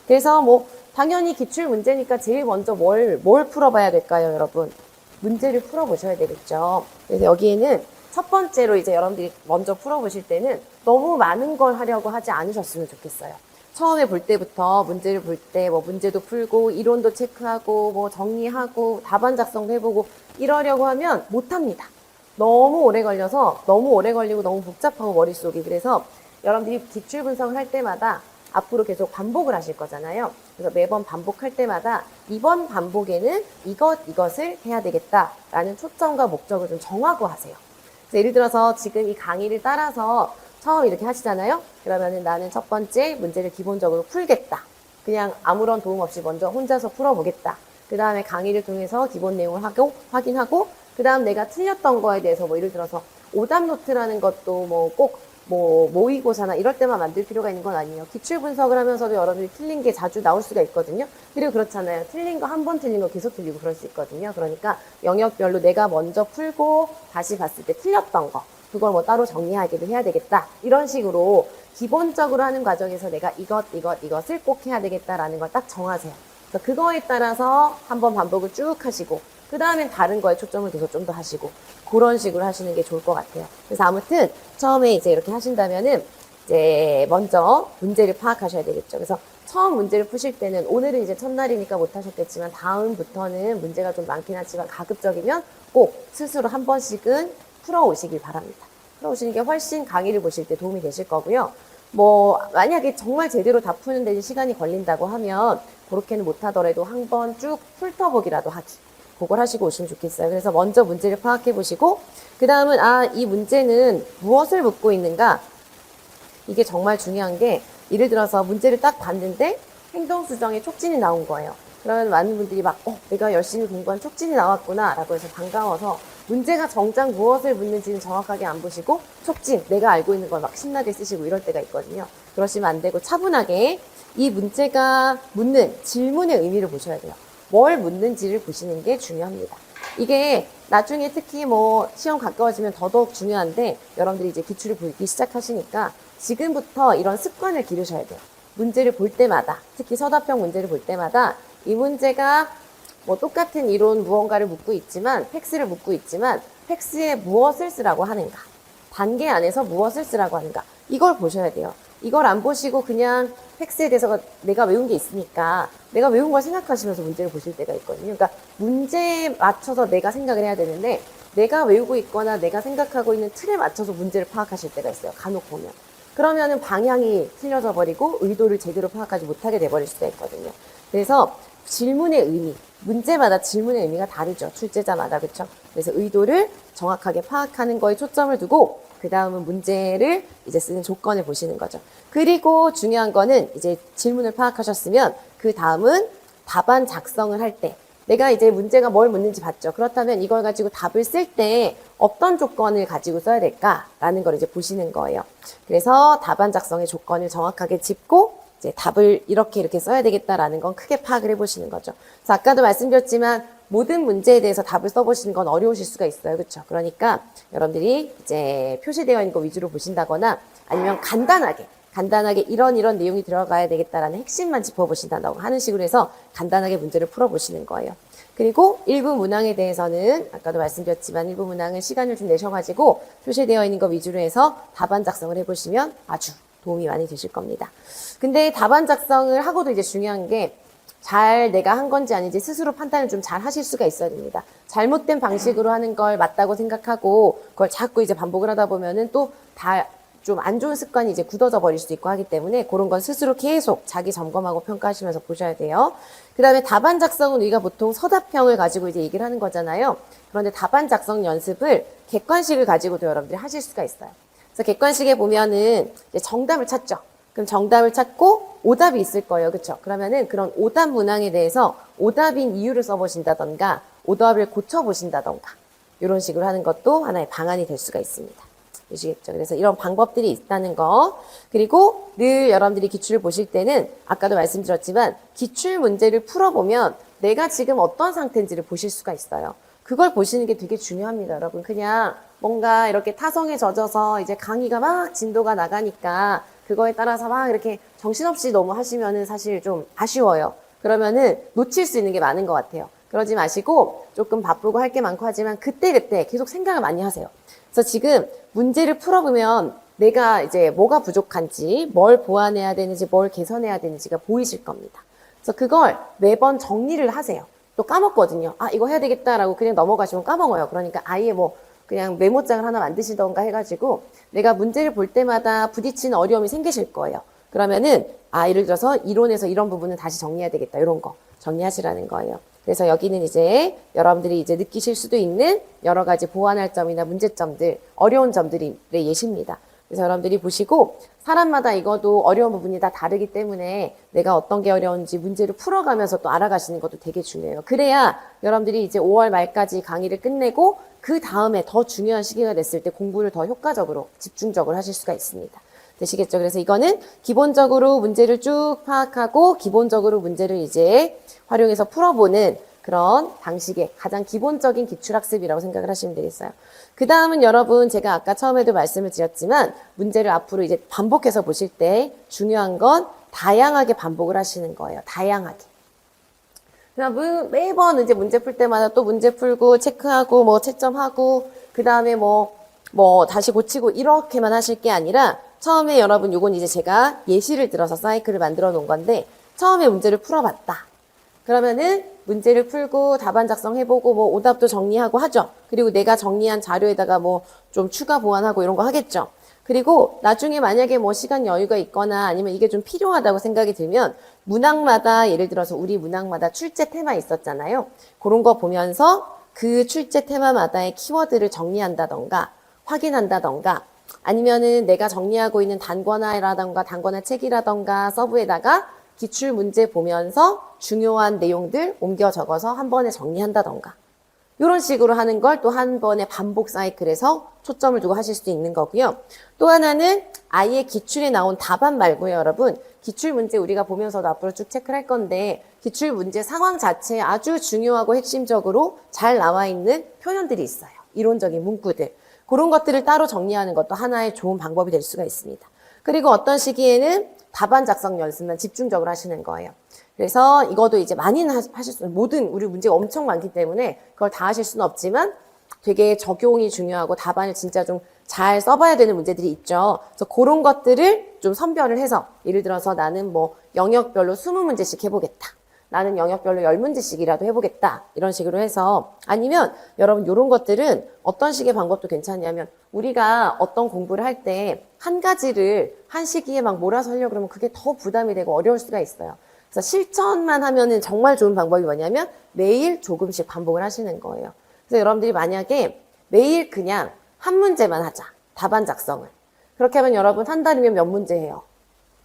그래서 뭐 당연히 기출 문제니까 제일 먼저 뭘 풀어봐야 될까요, 여러분? 문제를 풀어보셔야 되겠죠. 그래서 여기에는 첫 번째로 이제 여러분들이 먼저 풀어보실 때는 너무 많은 걸 하려고 하지 않으셨으면 좋겠어요. 처음에 볼 때부터 문제를 볼 때 뭐 문제도 풀고 이론도 체크하고 뭐 정리하고 답안 작성도 해보고 이러려고 하면 못합니다. 너무 오래 걸려서 너무 오래 걸리고 너무 복잡하고 머릿속이 그래서 여러분들이 기출 분석을 할 때마다 앞으로 계속 반복을 하실 거잖아요. 그래서 매번 반복할 때마다 이번 반복에는 이것을 해야 되겠다라는 초점과 목적을 좀 정하고 하세요. 예를 들어서 지금 이 강의를 따라서 처음 이렇게 하시잖아요. 그러면은 나는 첫 번째 문제를 기본적으로 풀겠다. 그냥 아무런 도움 없이 먼저 혼자서 풀어보겠다. 그 다음에 강의를 통해서 기본 내용을 확인하고, 그 다음 내가 틀렸던 거에 대해서 예를 들어서 오답 노트라는 것도 꼭 모의고사나 이럴 때만 만들 필요가 있는 건 아니에요. 기출 분석을 하면서도 여러분들이 틀린 게 자주 나올 수가 있거든요. 그리고 그렇잖아요. 틀린 거 한 번 틀린 거 계속 틀리고 그럴 수 있거든요. 그러니까 영역별로 내가 먼저 풀고 다시 봤을 때 틀렸던 거, 그걸 따로 정리하기도 해야 되겠다. 이런 식으로 기본적으로 하는 과정에서 내가 이것을 꼭 해야 되겠다라는 걸 딱 정하세요. 그래서 그거에 따라서 한번 반복을 쭉 하시고, 그 다음엔 다른 거에 초점을 둬서 좀 더 하시고, 그런 식으로 하시는 게 좋을 것 같아요. 그래서 아무튼 처음에 이제 이렇게 하신다면은 이제 먼저 문제를 파악하셔야 되겠죠. 그래서 처음 문제를 푸실 때는, 오늘은 이제 첫날이니까 못 하셨겠지만 다음부터는 문제가 좀 많긴 하지만 가급적이면 꼭 스스로 한 번씩은 풀어오시길 바랍니다. 풀어오시는 게 훨씬 강의를 보실 때 도움이 되실 거고요. 만약에 정말 제대로 다 푸는 데 시간이 걸린다고 하면 그렇게는 못하더라도 한 번 쭉 훑어보기라도 하기. 그걸 하시고 오시면 좋겠어요. 그래서 먼저 문제를 파악해 보시고, 그 다음은 이 문제는 무엇을 묻고 있는가? 이게 정말 중요한 게, 예를 들어서 문제를 딱 봤는데 행동수정에 촉진이 나온 거예요. 그러면 많은 분들이 내가 열심히 공부한 촉진이 나왔구나 라고 해서 반가워서 문제가 정작 무엇을 묻는지는 정확하게 안 보시고 촉진, 내가 알고 있는 걸 신나게 쓰시고 이럴 때가 있거든요. 그러시면 안 되고 차분하게 이 문제가 묻는 질문의 의미를 보셔야 돼요. 뭘 묻는지를 보시는 게 중요합니다. 이게 나중에 특히 시험 가까워지면 더더욱 중요한데, 여러분들이 이제 기출을 보기 시작하시니까 지금부터 이런 습관을 기르셔야 돼요. 문제를 볼 때마다, 특히 서답형 문제를 볼 때마다 이 문제가 똑같은 이론 무언가를 묻고 있지만, 팩스를 묻고 있지만 팩스에 무엇을 쓰라고 하는가, 단계 안에서 무엇을 쓰라고 하는가, 이걸 보셔야 돼요. 이걸 안 보시고 그냥 팩스에 대해서 내가 외운 게 있으니까 내가 외운 걸 생각하시면서 문제를 보실 때가 있거든요. 그러니까 문제에 맞춰서 내가 생각을 해야 되는데, 내가 외우고 있거나 내가 생각하고 있는 틀에 맞춰서 문제를 파악하실 때가 있어요. 간혹 보면. 그러면은 방향이 틀려져 버리고 의도를 제대로 파악하지 못하게 돼버릴 수가 있거든요. 그래서 질문의 의미, 문제마다 질문의 의미가 다르죠. 출제자마다, 그렇죠? 그래서 의도를 정확하게 파악하는 거에 초점을 두고, 그 다음은 문제를 이제 쓰는 조건을 보시는 거죠. 그리고 중요한 거는 이제 질문을 파악하셨으면 그 다음은 답안 작성을 할 때, 내가 이제 문제가 뭘 묻는지 봤죠. 그렇다면 이걸 가지고 답을 쓸 때 어떤 조건을 가지고 써야 될까라는 걸 이제 보시는 거예요. 그래서 답안 작성의 조건을 정확하게 짚고 이제 답을 이렇게 써야 되겠다라는 건 크게 파악을 해보시는 거죠. 그래서 아까도 말씀드렸지만 모든 문제에 대해서 답을 써보시는 건 어려우실 수가 있어요. 그렇죠? 그러니까 여러분들이 이제 표시되어 있는 거 위주로 보신다거나, 아니면 간단하게 이런 내용이 들어가야 되겠다라는 핵심만 짚어보신다고 하는 식으로 해서 간단하게 문제를 풀어보시는 거예요. 그리고 일부 문항에 대해서는 아까도 말씀드렸지만 일부 문항은 시간을 좀 내셔가지고 표시되어 있는 거 위주로 해서 답안 작성을 해보시면 아주 도움이 많이 되실 겁니다. 근데 답안 작성을 하고도 이제 중요한 게, 잘 내가 한 건지 아닌지 스스로 판단을 좀 잘 하실 수가 있어야 됩니다. 잘못된 방식으로 하는 걸 맞다고 생각하고 그걸 자꾸 이제 반복을 하다 보면은 또 다 좀 안 좋은 습관이 이제 굳어져 버릴 수도 있고 하기 때문에, 그런 건 스스로 계속 자기 점검하고 평가하시면서 보셔야 돼요. 그 다음에 답안 작성은 우리가 보통 서답형을 가지고 이제 얘기를 하는 거잖아요. 그런데 답안 작성 연습을 객관식을 가지고도 여러분들이 하실 수가 있어요. 그래서 객관식에 보면은 이제 정답을 찾죠. 그럼 정답을 찾고 오답이 있을 거예요. 그렇죠? 그러면은 그런 오답 문항에 대해서 오답인 이유를 써보신다던가, 오답을 고쳐보신다던가, 이런 식으로 하는 것도 하나의 방안이 될 수가 있습니다. 아시겠죠? 그래서 이런 방법들이 있다는 거. 그리고 늘 여러분들이 기출을 보실 때는 아까도 말씀드렸지만 기출 문제를 풀어보면 내가 지금 어떤 상태인지를 보실 수가 있어요. 그걸 보시는 게 되게 중요합니다, 여러분. 그냥 뭔가 이렇게 타성에 젖어서 이제 강의가 막 진도가 나가니까 그거에 따라서 막 이렇게 정신없이 너무 하시면은 사실 좀 아쉬워요. 그러면은 놓칠 수 있는 게 많은 것 같아요. 그러지 마시고 조금 바쁘고 할 게 많고 하지만 그때그때 계속 생각을 많이 하세요. 그래서 지금 문제를 풀어보면 내가 이제 뭐가 부족한지, 뭘 보완해야 되는지, 뭘 개선해야 되는지가 보이실 겁니다. 그래서 그걸 매번 정리를 하세요. 또 까먹거든요. 아, 이거 해야 되겠다라고 그냥 넘어가시면 까먹어요. 그러니까 아예 그냥 메모장을 하나 만드시던가 해가지고 내가 문제를 볼 때마다 부딪히는 어려움이 생기실 거예요. 그러면은 예를 들어서 이론에서 이런 부분은 다시 정리해야 되겠다. 이런 거 정리하시라는 거예요. 그래서 여기는 이제 여러분들이 이제 느끼실 수도 있는 여러 가지 보완할 점이나 문제점들, 어려운 점들이 예시입니다. 그래서 여러분들이 보시고 사람마다 이것도 어려운 부분이 다 다르기 때문에 내가 어떤 게 어려운지 문제를 풀어가면서 또 알아가시는 것도 되게 중요해요. 그래야 여러분들이 이제 5월 말까지 강의를 끝내고 그 다음에 더 중요한 시기가 됐을 때 공부를 더 효과적으로, 집중적으로 하실 수가 있습니다. 되시겠죠? 그래서 이거는 기본적으로 문제를 쭉 파악하고 기본적으로 문제를 이제 활용해서 풀어보는 그런 방식의 가장 기본적인 기출학습이라고 생각을 하시면 되겠어요. 그 다음은 여러분 제가 아까 처음에도 말씀을 드렸지만 문제를 앞으로 이제 반복해서 보실 때 중요한 건 다양하게 반복을 하시는 거예요. 다양하게. 그냥 매번 이제 문제 풀 때마다 또 문제 풀고 체크하고 뭐 채점하고 그 다음에 뭐 다시 고치고 이렇게만 하실 게 아니라 처음에 여러분 요건 이제 제가 예시를 들어서 사이클을 만들어 놓은 건데 처음에 문제를 풀어봤다. 그러면은 문제를 풀고 답안 작성해보고 뭐 오답도 정리하고 하죠. 그리고 내가 정리한 자료에다가 뭐 좀 추가 보완하고 이런 거 하겠죠. 그리고 나중에 만약에 뭐 시간 여유가 있거나 아니면 이게 좀 필요하다고 생각이 들면 문학마다 예를 들어서 우리 문학마다 출제 테마 있었잖아요. 그런 거 보면서 그 출제 테마마다의 키워드를 정리한다던가 확인한다던가 아니면은 내가 정리하고 있는 단권화 책이라던가 서브에다가 기출 문제 보면서 중요한 내용들 옮겨 적어서 한 번에 정리한다던가 이런 식으로 하는 걸 또 한 번의 반복 사이클에서 초점을 두고 하실 수도 있는 거고요. 또 하나는 아예 기출에 나온 답안 말고요, 여러분. 기출 문제 우리가 보면서도 앞으로 쭉 체크를 할 건데 기출 문제 상황 자체에 아주 중요하고 핵심적으로 잘 나와 있는 표현들이 있어요. 이론적인 문구들. 그런 것들을 따로 정리하는 것도 하나의 좋은 방법이 될 수가 있습니다. 그리고 어떤 시기에는 답안 작성 연습만 집중적으로 하시는 거예요. 그래서 이것도 이제 많이는 하실 수, 모든 우리 문제가 엄청 많기 때문에 그걸 다 하실 수는 없지만 되게 적용이 중요하고 답안을 진짜 좀 잘 써봐야 되는 문제들이 있죠. 그래서 그런 것들을 좀 선별을 해서 예를 들어서 나는 뭐 영역별로 20문제씩 해보겠다. 나는 영역별로 10문제씩이라도 해보겠다. 이런 식으로 해서 아니면 여러분 이런 것들은 어떤 식의 방법도 괜찮냐면 우리가 어떤 공부를 할 때 한 가지를 한 시기에 막 몰아서 하려고 그러면 그게 더 부담이 되고 어려울 수가 있어요. 그래서 실천만 하면은 정말 좋은 방법이 뭐냐면 매일 조금씩 반복을 하시는 거예요. 그래서 여러분들이 만약에 매일 그냥 한 문제만 하자. 답안 작성을. 그렇게 하면 여러분 한 달이면 몇 문제 해요?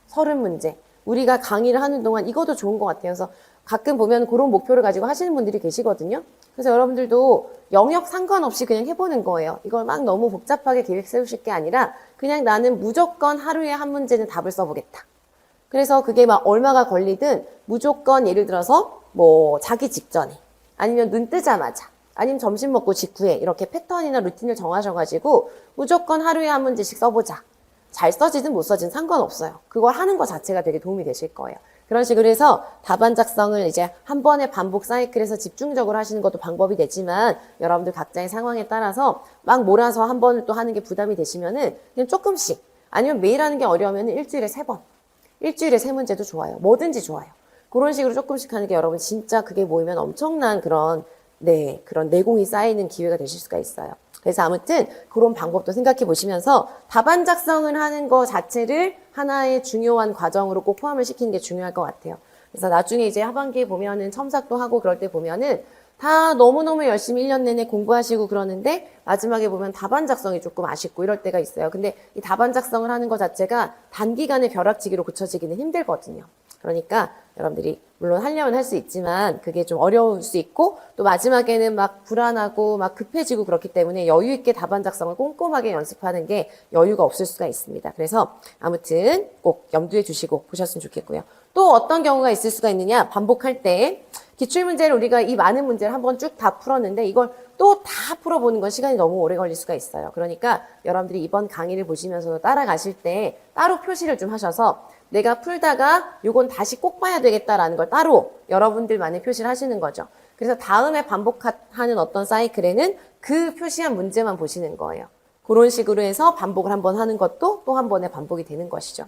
30문제. 우리가 강의를 하는 동안 이것도 좋은 것 같아요. 그래서 가끔 보면 그런 목표를 가지고 하시는 분들이 계시거든요. 그래서 여러분들도 영역 상관없이 그냥 해보는 거예요. 이걸 막 너무 복잡하게 계획 세우실 게 아니라 그냥 나는 무조건 하루에 한 문제는 답을 써보겠다. 그래서 그게 막 얼마가 걸리든 무조건 예를 들어서 뭐 자기 직전에 아니면 눈 뜨자마자 아니면 점심 먹고 직후에 이렇게 패턴이나 루틴을 정하셔가지고 무조건 하루에 한 문제씩 써보자. 잘 써지든 못 써지든 상관없어요. 그걸 하는 것 자체가 되게 도움이 되실 거예요. 그런 식으로 해서 답안 작성을 이제 한 번의 반복 사이클에서 집중적으로 하시는 것도 방법이 되지만 여러분들 각자의 상황에 따라서 막 몰아서 한 번을 또 하는 게 부담이 되시면은 그냥 조금씩 아니면 매일 하는 게 어려우면 일주일에 3번. 일주일에 3문제도 좋아요. 뭐든지 좋아요. 그런 식으로 조금씩 하는 게 여러분 진짜 그게 모이면 엄청난 그런 내공이 쌓이는 기회가 되실 수가 있어요. 그래서 아무튼 그런 방법도 생각해 보시면서 답안 작성을 하는 거 자체를 하나의 중요한 과정으로 꼭 포함을 시키는 게 중요할 것 같아요. 그래서 나중에 이제 하반기에 보면은 첨삭도 하고 그럴 때 보면은 다 너무너무 열심히 1년 내내 공부하시고 그러는데 마지막에 보면 답안 작성이 조금 아쉽고 이럴 때가 있어요. 근데 이 답안 작성을 하는 것 자체가 단기간에 벼락치기로 고쳐지기는 힘들거든요. 그러니까 여러분들이 물론 하려면 할 수 있지만 그게 좀 어려울 수 있고 또 마지막에는 막 불안하고 막 급해지고 그렇기 때문에 여유 있게 답안 작성을 꼼꼼하게 연습하는 게 여유가 없을 수가 있습니다. 그래서 아무튼 꼭 염두에 두시고 보셨으면 좋겠고요. 또 어떤 경우가 있을 수가 있느냐 반복할 때 기출문제를 우리가 이 많은 문제를 한번 쭉 다 풀었는데 이걸 또 다 풀어보는 건 시간이 너무 오래 걸릴 수가 있어요. 그러니까 여러분들이 이번 강의를 보시면서 따라가실 때 따로 표시를 좀 하셔서 내가 풀다가 이건 다시 꼭 봐야 되겠다라는 걸 따로 여러분들만의 표시를 하시는 거죠. 그래서 다음에 반복하는 어떤 사이클에는 그 표시한 문제만 보시는 거예요. 그런 식으로 해서 반복을 한번 하는 것도 또 한 번의 반복이 되는 것이죠.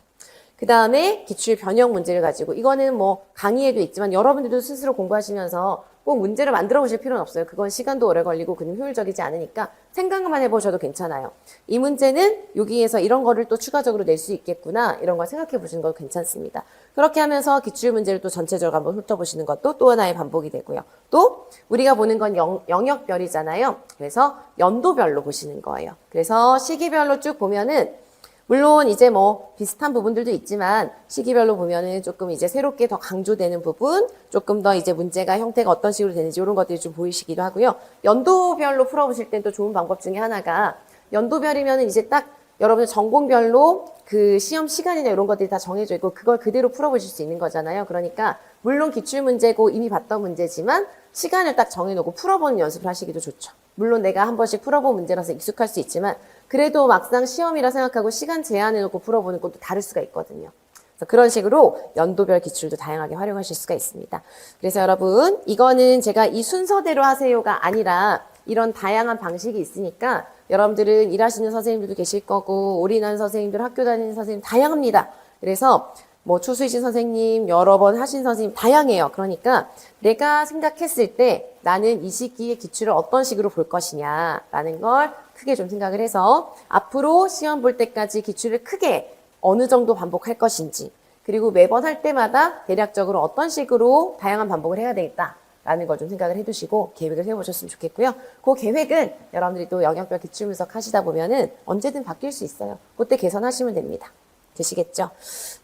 그 다음에 기출 변형 문제를 가지고 이거는 뭐 강의에도 있지만 여러분들도 스스로 공부하시면서 꼭 문제를 만들어 보실 필요는 없어요. 그건 시간도 오래 걸리고 그는 효율적이지 않으니까 생각만 해보셔도 괜찮아요. 이 문제는 여기에서 이런 거를 또 추가적으로 낼 수 있겠구나 이런 걸 생각해 보시는 거 괜찮습니다. 그렇게 하면서 기출 문제를 또 전체적으로 한번 훑어보시는 것도 또 하나의 반복이 되고요. 또 우리가 보는 건 영역별이잖아요. 그래서 연도별로 보시는 거예요. 그래서 시기별로 쭉 보면은 물론 이제 뭐 비슷한 부분들도 있지만 시기별로 보면은 조금 이제 새롭게 더 강조되는 부분, 조금 더 이제 문제가 형태가 어떤 식으로 되는지 이런 것들이 좀 보이시기도 하고요. 연도별로 풀어보실 땐 또 좋은 방법 중에 하나가 연도별이면은 이제 딱 여러분들 전공별로 그 시험 시간이나 이런 것들이 다 정해져 있고 그걸 그대로 풀어보실 수 있는 거잖아요. 그러니까 물론 기출문제고 이미 봤던 문제지만 시간을 딱 정해놓고 풀어보는 연습을 하시기도 좋죠. 물론 내가 한 번씩 풀어본 문제라서 익숙할 수 있지만 그래도 막상 시험이라 생각하고 시간 제한해놓고 풀어보는 것도 다를 수가 있거든요. 그래서 그런 식으로 연도별 기출도 다양하게 활용하실 수가 있습니다. 그래서 여러분 이거는 제가 이 순서대로 하세요가 아니라 이런 다양한 방식이 있으니까 여러분들은 일하시는 선생님들도 계실 거고 올인한 선생님들, 학교 다니는 선생님 다양합니다. 그래서 뭐 초수이신 선생님, 여러 번 하신 선생님 다양해요. 그러니까 내가 생각했을 때 나는 이 시기의 기출을 어떤 식으로 볼 것이냐라는 걸 크게 좀 생각을 해서 앞으로 시험 볼 때까지 기출을 크게 어느 정도 반복할 것인지 그리고 매번 할 때마다 대략적으로 어떤 식으로 다양한 반복을 해야 되겠다라는 걸 좀 생각을 해두시고 계획을 세워보셨으면 좋겠고요. 그 계획은 여러분들이 또 영역별 기출 분석 하시다 보면은 언제든 바뀔 수 있어요. 그때 개선하시면 됩니다. 되시겠죠?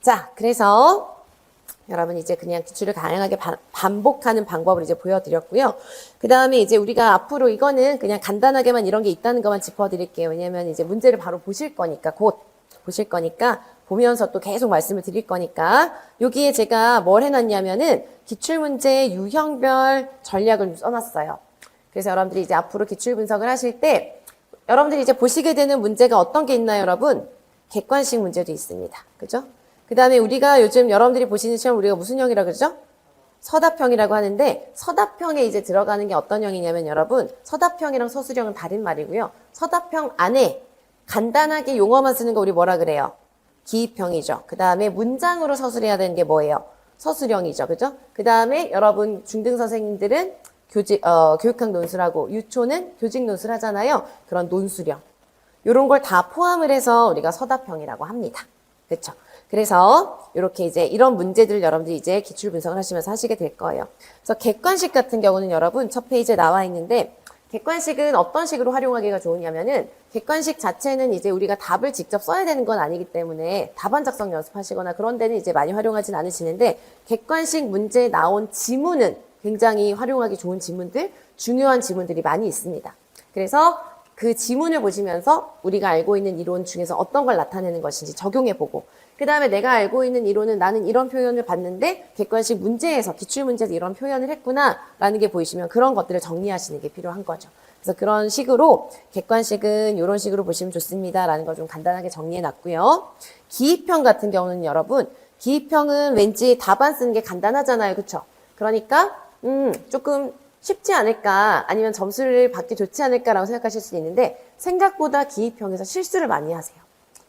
자, 그래서 여러분 이제 그냥 기출을 다양하게 반복하는 방법을 이제 보여드렸고요. 그 다음에 이제 우리가 앞으로 이거는 그냥 간단하게만 이런 게 있다는 것만 짚어드릴게요. 왜냐면 이제 문제를 바로 보실 거니까, 곧 보실 거니까, 보면서 또 계속 말씀을 드릴 거니까, 여기에 제가 뭘 해놨냐면은 기출문제 유형별 전략을 좀 써놨어요. 그래서 여러분들이 이제 앞으로 기출 분석을 하실 때, 여러분들이 이제 보시게 되는 문제가 어떤 게 있나요, 여러분? 객관식 문제도 있습니다. 그죠? 그 다음에 우리가 요즘 여러분들이 보시는 시험 우리가 무슨 형이라 그러죠? 서답형이라고 하는데 서답형에 이제 들어가는 게 어떤 형이냐면 여러분 서답형이랑 서술형은 다른 말이고요. 서답형 안에 간단하게 용어만 쓰는 거 우리 뭐라 그래요? 기입형이죠. 그 다음에 문장으로 서술해야 되는 게 뭐예요? 서술형이죠. 그죠? 그 다음에 여러분 중등 선생님들은 교육학 논술하고 유초는 교직 논술 하잖아요. 그런 논술형. 이런 걸 다 포함을 해서 우리가 서답형이라고 합니다. 그렇죠? 그래서 이렇게 이제 이런 문제들을 여러분들이 이제 기출 분석을 하시면서 하시게 될 거예요. 그래서 객관식 같은 경우는 여러분 첫 페이지에 나와 있는데 객관식은 어떤 식으로 활용하기가 좋으냐면은 객관식 자체는 이제 우리가 답을 직접 써야 되는 건 아니기 때문에 답안 작성 연습하시거나 그런 데는 이제 많이 활용하진 않으시는데 객관식 문제에 나온 지문은 굉장히 활용하기 좋은 지문들, 중요한 지문들이 많이 있습니다. 그래서 그 지문을 보시면서 우리가 알고 있는 이론 중에서 어떤 걸 나타내는 것인지 적용해보고 그 다음에 내가 알고 있는 이론은 나는 이런 표현을 봤는데 객관식 문제에서 기출문제에서 이런 표현을 했구나 라는 게 보이시면 그런 것들을 정리하시는 게 필요한 거죠. 그래서 그런 식으로 객관식은 이런 식으로 보시면 좋습니다 라는 걸 좀 간단하게 정리해 놨고요. 기입형 같은 경우는 여러분 기입형은 왠지 답안 쓰는 게 간단하잖아요. 그쵸? 그러니까 조금 쉽지 않을까 아니면 점수를 받기 좋지 않을까라고 생각하실 수 있는데 생각보다 기입형에서 실수를 많이 하세요.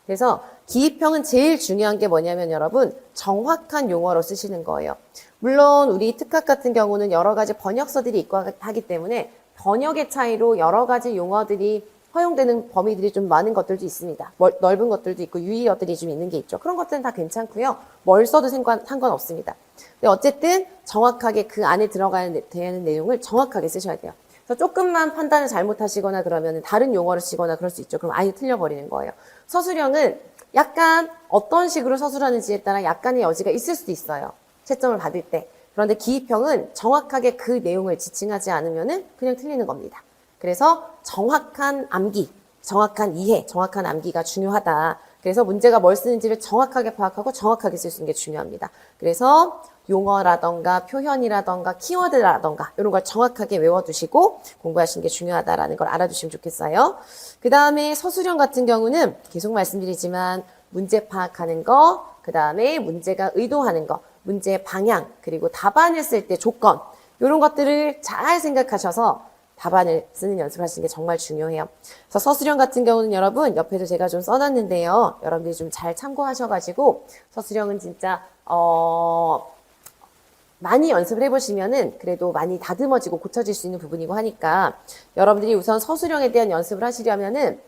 그래서 기입형은 제일 중요한 게 뭐냐면 여러분 정확한 용어로 쓰시는 거예요. 물론 우리 특학 같은 경우는 여러 가지 번역서들이 있고 하기 때문에 번역의 차이로 여러 가지 용어들이 허용되는 범위들이 좀 많은 것들도 있습니다. 넓은 것들도 있고 유의어들이 좀 있는 게 있죠. 그런 것들은 다 괜찮고요. 뭘 써도 상관없습니다. 근데 어쨌든 정확하게 그 안에 들어가야 되는 내용을 정확하게 쓰셔야 돼요. 그래서 조금만 판단을 잘못하시거나 그러면 다른 용어를 쓰거나 그럴 수 있죠. 그럼 아예 틀려버리는 거예요. 서술형은 약간 어떤 식으로 서술하는지에 따라 약간의 여지가 있을 수도 있어요. 채점을 받을 때. 그런데 기입형은 정확하게 그 내용을 지칭하지 않으면 그냥 틀리는 겁니다. 그래서 정확한 암기, 정확한 이해, 정확한 암기가 중요하다. 그래서 문제가 뭘 쓰는지를 정확하게 파악하고 정확하게 쓸 수 있는 게 중요합니다. 그래서 용어라던가 표현이라던가 키워드라던가 이런 걸 정확하게 외워두시고 공부하시는 게 중요하다라는 걸 알아두시면 좋겠어요. 그 다음에 서술형 같은 경우는 계속 말씀드리지만 문제 파악하는 거, 그 다음에 문제가 의도하는 거, 문제의 방향, 그리고 답안을 쓸 때 조건 이런 것들을 잘 생각하셔서 답안을 쓰는 연습을 하시는 게 정말 중요해요. 그래서 서술형 같은 경우는 여러분 옆에도 제가 좀 써놨는데요. 여러분들이 좀 잘 참고하셔가지고 서술형은 진짜 많이 연습을 해보시면은 그래도 많이 다듬어지고 고쳐질 수 있는 부분이고 하니까 여러분들이 우선 서술형에 대한 연습을 하시려면은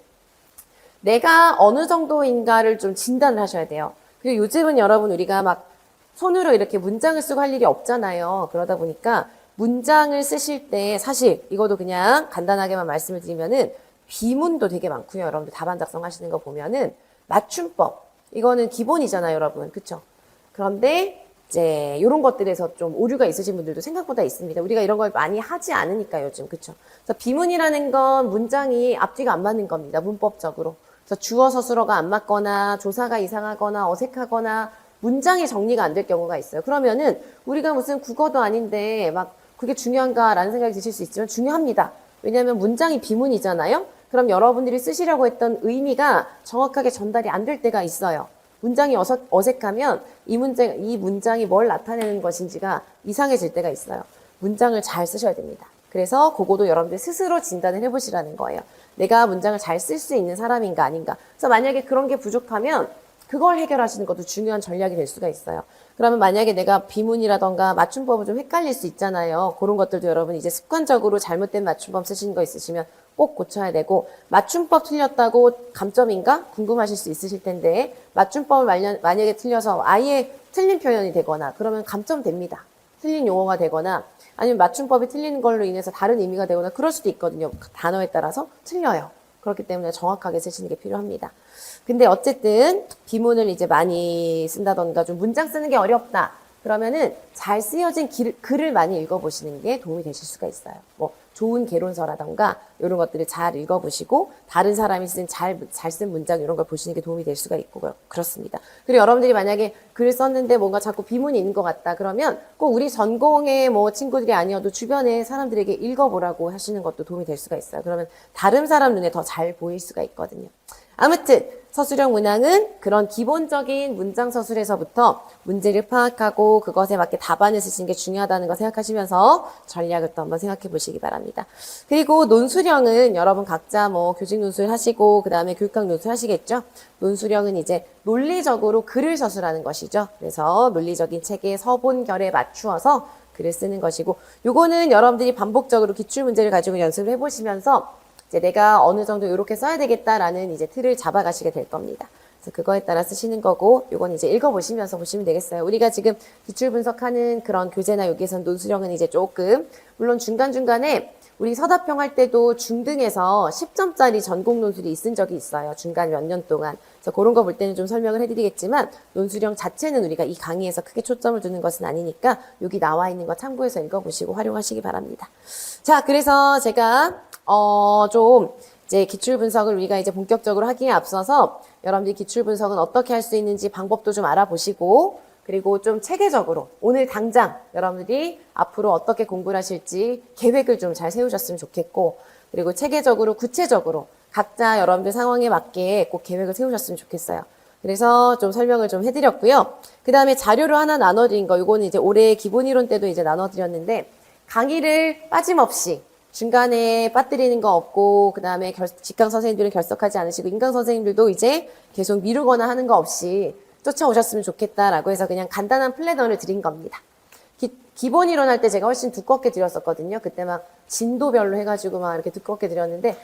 내가 어느 정도인가를 좀 진단을 하셔야 돼요. 그리고 요즘은 여러분 우리가 막 손으로 이렇게 문장을 쓰고 할 일이 없잖아요. 그러다 보니까 문장을 쓰실 때 사실 이것도 그냥 간단하게만 말씀을 드리면은 비문도 되게 많고요. 여러분들 답안 작성하시는 거 보면은 맞춤법 이거는 기본이잖아요, 여러분. 그쵸? 그런데 이제 이런 것들에서 좀 오류가 있으신 분들도 생각보다 있습니다. 우리가 이런 걸 많이 하지 않으니까 요즘. 그쵸? 그래서 비문이라는 건 문장이 앞뒤가 안 맞는 겁니다. 문법적으로. 그래서 주어 서술어가 안 맞거나 조사가 이상하거나 어색하거나 문장이 정리가 안 될 경우가 있어요. 그러면은 우리가 무슨 국어도 아닌데 막 그게 중요한가라는 생각이 드실 수 있지만 중요합니다. 왜냐하면 문장이 비문이잖아요. 그럼 여러분들이 쓰시려고 했던 의미가 정확하게 전달이 안 될 때가 있어요. 문장이 어색하면 이 문장이 뭘 나타내는 것인지가 이상해질 때가 있어요. 문장을 잘 쓰셔야 됩니다. 그래서 그거도 여러분들 스스로 진단을 해보시라는 거예요. 내가 문장을 잘 쓸 수 있는 사람인가 아닌가. 그래서 만약에 그런 게 부족하면 그걸 해결하시는 것도 중요한 전략이 될 수가 있어요. 그러면 만약에 내가 비문이라던가 맞춤법을 좀 헷갈릴 수 있잖아요. 그런 것들도 여러분 이제 습관적으로 잘못된 맞춤법 쓰시는 거 있으시면 꼭 고쳐야 되고 맞춤법 틀렸다고 감점인가? 궁금하실 수 있으실 텐데 맞춤법을 만약에 틀려서 아예 틀린 표현이 되거나 그러면 감점됩니다. 틀린 용어가 되거나 아니면 맞춤법이 틀리는 걸로 인해서 다른 의미가 되거나 그럴 수도 있거든요. 단어에 따라서 틀려요. 그렇기 때문에 정확하게 쓰시는 게 필요합니다. 근데 어쨌든 비문을 이제 많이 쓴다던가 좀 문장 쓰는 게 어렵다. 그러면은 잘 쓰여진 글을 많이 읽어보시는 게 도움이 되실 수가 있어요. 뭐 좋은 개론서라던가 이런 것들을 잘 읽어보시고 다른 사람이 쓴 잘 쓴 문장 이런 걸 보시는 게 도움이 될 수가 있고요. 그렇습니다. 그리고 여러분들이 만약에 글을 썼는데 뭔가 자꾸 비문이 있는 것 같다. 그러면 꼭 우리 전공의 뭐 친구들이 아니어도 주변에 사람들에게 읽어보라고 하시는 것도 도움이 될 수가 있어요. 그러면 다른 사람 눈에 더 잘 보일 수가 있거든요. 아무튼 서술형 문항은 그런 기본적인 문장 서술에서부터 문제를 파악하고 그것에 맞게 답안을 쓰시는 게 중요하다는 거 생각하시면서 전략을 또 한번 생각해 보시기 바랍니다. 그리고 논술형은 여러분 각자 뭐 교직 논술 하시고 그 다음에 교육학 논술 하시겠죠? 논술형은 이제 논리적으로 글을 서술하는 것이죠. 그래서 논리적인 체계의 서본결에 맞추어서 글을 쓰는 것이고 요거는 여러분들이 반복적으로 기출문제를 가지고 연습을 해보시면서 이제 내가 어느 정도 이렇게 써야 되겠다라는 이제 틀을 잡아가시게 될 겁니다. 그래서 그거에 따라 쓰시는 거고, 요건 이제 읽어보시면서 보시면 되겠어요. 우리가 지금 기출 분석하는 그런 교재나 여기에선 논술형은 이제 조금, 물론 중간중간에 우리 서답형 할 때도 중등에서 10점짜리 전공 논술이 있은 적이 있어요. 중간 몇 년 동안. 그래서 그런 거 볼 때는 좀 설명을 해드리겠지만, 논술형 자체는 우리가 이 강의에서 크게 초점을 두는 것은 아니니까, 여기 나와 있는 거 참고해서 읽어보시고 활용하시기 바랍니다. 자, 그래서 제가 좀 이제 기출 분석을 우리가 이제 본격적으로 하기에 앞서서 여러분들이 기출 분석은 어떻게 할 수 있는지 방법도 좀 알아보시고 그리고 좀 체계적으로 오늘 당장 여러분들이 앞으로 어떻게 공부를 하실지 계획을 좀 잘 세우셨으면 좋겠고 그리고 체계적으로 구체적으로 각자 여러분들 상황에 맞게 꼭 계획을 세우셨으면 좋겠어요. 그래서 좀 설명을 좀 해드렸고요. 그 다음에 자료로 하나 나눠드린 거 이거는 이제 올해 기본이론 때도 이제 나눠드렸는데 강의를 빠짐없이 중간에 빠뜨리는 거 없고 그 다음에 직강 선생님들은 결석하지 않으시고 인강 선생님들도 이제 계속 미루거나 하는 거 없이 쫓아오셨으면 좋겠다라고 해서 그냥 간단한 플래너를 드린 겁니다. 기본 이론 할 때 제가 훨씬 두껍게 드렸었거든요. 그때 막 진도별로 해가지고 막 이렇게 두껍게 드렸는데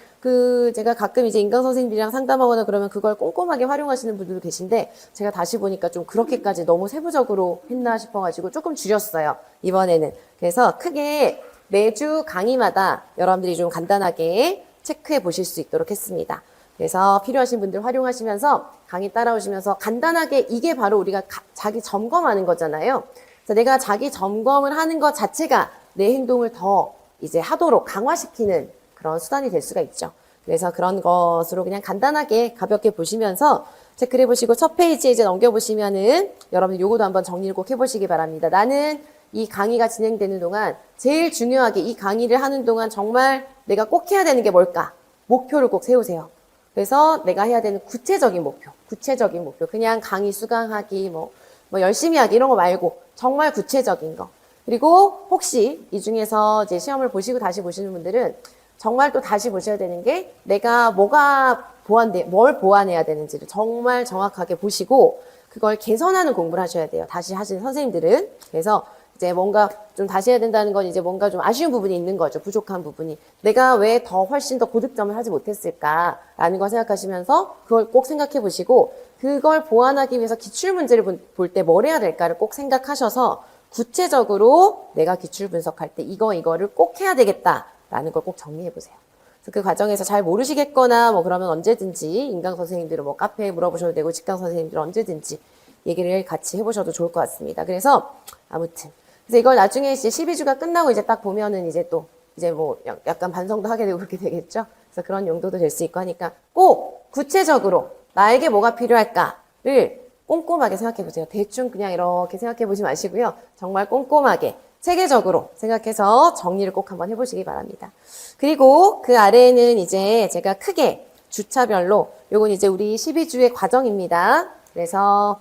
제가 가끔 이제 인강 선생님들이랑 상담하거나 그러면 그걸 꼼꼼하게 활용하시는 분들도 계신데 제가 다시 보니까 좀 그렇게까지 너무 세부적으로 했나 싶어가지고 조금 줄였어요. 이번에는. 그래서 크게 매주 강의마다 여러분들이 좀 간단하게 체크해 보실 수 있도록 했습니다. 그래서 필요하신 분들 활용하시면서 강의 따라오시면서 간단하게 이게 바로 우리가 자기 점검하는 거잖아요. 그래서 내가 자기 점검을 하는 것 자체가 내 행동을 더 이제 하도록 강화시키는 그런 수단이 될 수가 있죠. 그래서 그런 것으로 그냥 간단하게 가볍게 보시면서 체크를 해보시고 첫 페이지에 이제 넘겨보시면은 여러분들 요거도 한번 정리를 꼭 해보시기 바랍니다. 나는 이 강의가 진행되는 동안 제일 중요하게 이 강의를 하는 동안 정말 내가 꼭 해야 되는 게 뭘까? 목표를 꼭 세우세요. 그래서 내가 해야 되는 구체적인 목표. 그냥 강의 수강하기, 뭐 열심히 하기 이런 거 말고 정말 구체적인 거. 그리고 혹시 이 중에서 이제 시험을 보시고 다시 보시는 분들은 정말 또 다시 보셔야 되는 게 내가 뭘 보완해야 되는지를 정말 정확하게 보시고 그걸 개선하는 공부를 하셔야 돼요. 다시 하신 선생님들은. 그래서 이제 뭔가 좀 다시 해야 된다는 건 이제 뭔가 좀 아쉬운 부분이 있는 거죠. 부족한 부분이. 내가 왜 더 훨씬 더 고득점을 하지 못했을까라는 걸 생각하시면서 그걸 꼭 생각해 보시고 그걸 보완하기 위해서 기출문제를 볼 때 뭘 해야 될까를 꼭 생각하셔서 구체적으로 내가 기출 분석할 때 이거를 꼭 해야 되겠다라는 걸 꼭 정리해 보세요. 그래서 그 과정에서 잘 모르시겠거나 뭐 그러면 언제든지 인강 선생님들은 뭐 카페에 물어보셔도 되고 직강 선생님들은 언제든지 얘기를 같이 해보셔도 좋을 것 같습니다. 그래서 아무튼 그래서 이걸 나중에 이제 12주가 끝나고 이제 딱 보면은 이제 또 이제 뭐 약간 반성도 하게 되고 그렇게 되겠죠. 그래서 그런 용도도 될 수 있고 하니까 꼭 구체적으로 나에게 뭐가 필요할까를 꼼꼼하게 생각해 보세요. 대충 그냥 이렇게 생각해 보지 마시고요. 정말 꼼꼼하게 체계적으로 생각해서 정리를 꼭 한번 해보시기 바랍니다. 그리고 그 아래에는 이제 제가 크게 주차별로 요건 이제 우리 12주의 과정입니다. 그래서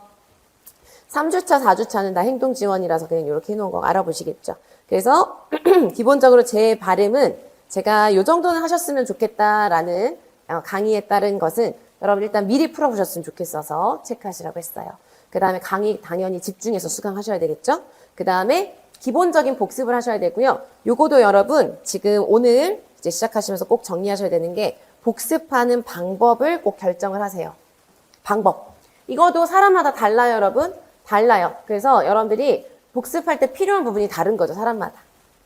3주차, 4주차는 다 행동지원이라서 그냥 이렇게 해놓은 거 알아보시겠죠. 그래서 기본적으로 제 바람은 제가 요 정도는 하셨으면 좋겠다라는 강의에 따른 것은 여러분 일단 미리 풀어보셨으면 좋겠어서 체크하시라고 했어요. 그 다음에 강의 당연히 집중해서 수강하셔야 되겠죠. 그 다음에 기본적인 복습을 하셔야 되고요. 요거도 여러분 지금 오늘 이제 시작하시면서 꼭 정리하셔야 되는 게 복습하는 방법을 꼭 결정을 하세요. 방법. 이것도 사람마다 달라요, 여러분. 달라요. 그래서 여러분들이 복습할 때 필요한 부분이 다른 거죠, 사람마다.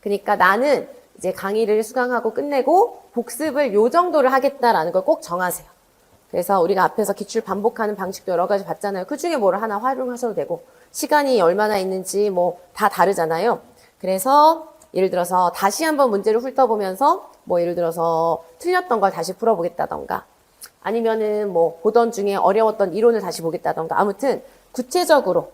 그러니까 나는 이제 강의를 수강하고 끝내고 복습을 요 정도를 하겠다라는 걸 꼭 정하세요. 그래서 우리가 앞에서 기출 반복하는 방식도 여러 가지 봤잖아요. 그 중에 뭐를 하나 활용하셔도 되고 시간이 얼마나 있는지 뭐 다 다르잖아요. 그래서 예를 들어서 다시 한번 문제를 훑어보면서 뭐 예를 들어서 틀렸던 걸 다시 풀어보겠다던가 아니면은 뭐 보던 중에 어려웠던 이론을 다시 보겠다던가 아무튼 구체적으로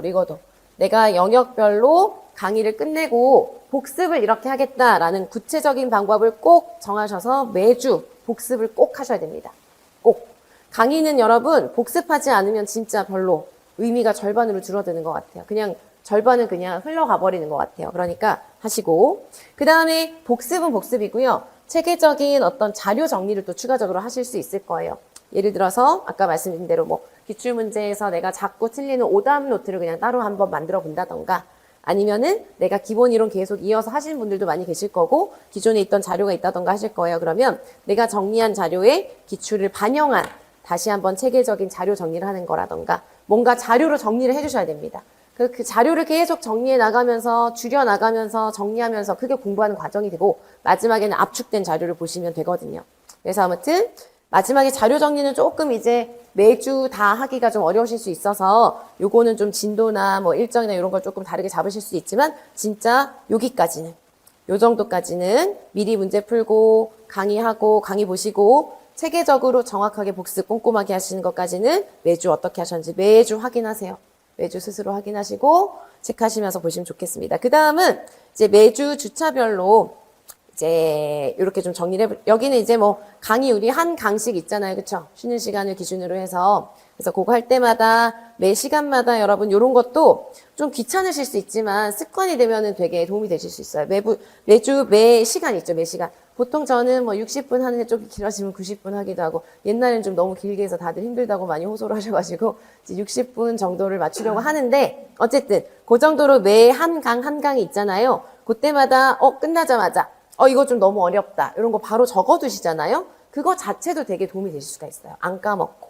이거도 내가 영역별로 강의를 끝내고 복습을 이렇게 하겠다라는 구체적인 방법을 꼭 정하셔서 매주 복습을 꼭 하셔야 됩니다. 꼭. 강의는 여러분 복습하지 않으면 진짜 별로 의미가 절반으로 줄어드는 것 같아요. 그냥 절반은 그냥 흘러가 버리는 것 같아요. 그러니까 하시고 그 다음에 복습은 복습이고요. 체계적인 어떤 자료 정리를 또 추가적으로 하실 수 있을 거예요. 예를 들어서 아까 말씀드린 대로 뭐 기출문제에서 내가 자꾸 틀리는 오답 노트를 그냥 따로 한번 만들어 본다던가 아니면은 내가 기본 이론 계속 이어서 하시는 분들도 많이 계실 거고 기존에 있던 자료가 있다던가 하실 거예요. 그러면 내가 정리한 자료에 기출을 반영한 다시 한번 체계적인 자료 정리를 하는 거라던가 뭔가 자료로 정리를 해주셔야 됩니다. 그 자료를 계속 정리해 나가면서 줄여 나가면서 정리하면서 그게 공부하는 과정이 되고 마지막에는 압축된 자료를 보시면 되거든요. 그래서 아무튼 마지막에 자료 정리는 조금 이제 매주 다 하기가 좀 어려우실 수 있어서 요거는 좀 진도나 뭐 일정이나 이런 걸 조금 다르게 잡으실 수 있지만 진짜 여기까지는 요 정도까지는 미리 문제 풀고 강의하고 강의 보시고 체계적으로 정확하게 복습 꼼꼼하게 하시는 것까지는 매주 어떻게 하셨는지 매주 확인하세요. 매주 스스로 확인하시고 체크하시면서 보시면 좋겠습니다. 그 다음은 이제 매주 주차별로 이제 이렇게 좀 정리를 여기는 이제 뭐 강의 우리 한 강씩 있잖아요. 그쵸? 쉬는 시간을 기준으로 해서 그래서 그거 할 때마다 매 시간마다 여러분 이런 것도 좀 귀찮으실 수 있지만 습관이 되면은 되게 도움이 되실 수 있어요. 매주 매 시간 있죠. 매 시간. 보통 저는 뭐 60분 하는데 좀 길어지면 90분 하기도 하고 옛날에는 좀 너무 길게 해서 다들 힘들다고 많이 호소를 하셔가지고 이제 60분 정도를 맞추려고 하는데 어쨌든 그 정도로 매 한 강이 있잖아요. 그때마다 끝나자마자 이거 좀 너무 어렵다. 이런 거 바로 적어두시잖아요. 그거 자체도 되게 도움이 되실 수가 있어요. 안 까먹고.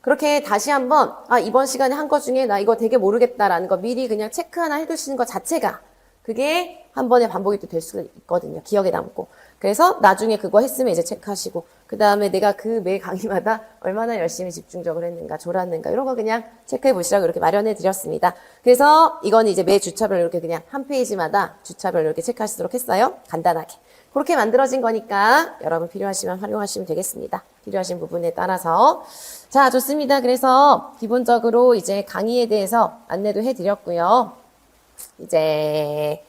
그렇게 다시 한번 이번 시간에 한 거 중에 나 이거 되게 모르겠다라는 거 미리 그냥 체크 하나 해두시는 것 자체가 그게 한 번에 반복이 또 될 수가 있거든요. 기억에 남고. 그래서 나중에 그거 했으면 이제 체크하시고 그 다음에 내가 그 매 강의마다 얼마나 열심히 집중적으로 했는가 졸았는가 이런 거 그냥 체크해 보시라고 이렇게 마련해 드렸습니다. 그래서 이거는 이제 매 주차별로 이렇게 그냥 한 페이지마다 주차별로 이렇게 체크하시도록 했어요. 간단하게. 그렇게 만들어진 거니까 여러분 필요하시면 활용하시면 되겠습니다. 필요하신 부분에 따라서. 자, 좋습니다. 그래서 기본적으로 이제 강의에 대해서 안내도 해 드렸고요. 이제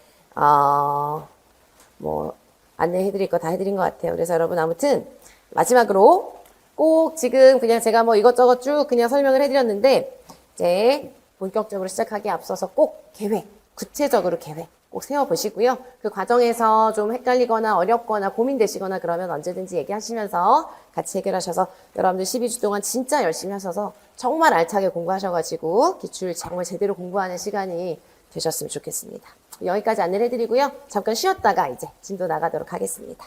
뭐 안내해드릴 거 다 해드린 것 같아요. 그래서 여러분 아무튼 마지막으로 꼭 지금 그냥 제가 뭐 이것저것 쭉 그냥 설명을 해드렸는데 이제 본격적으로 시작하기에 앞서서 꼭 계획, 구체적으로 계획 꼭 세워보시고요. 그 과정에서 좀 헷갈리거나 어렵거나 고민되시거나 그러면 언제든지 얘기하시면서 같이 해결하셔서 여러분들 12주 동안 진짜 열심히 하셔서 정말 알차게 공부하셔가지고 기출 정말 제대로 공부하는 시간이 되셨으면 좋겠습니다. 여기까지 안내를 해드리고요. 잠깐 쉬었다가 이제 진도 나가도록 하겠습니다.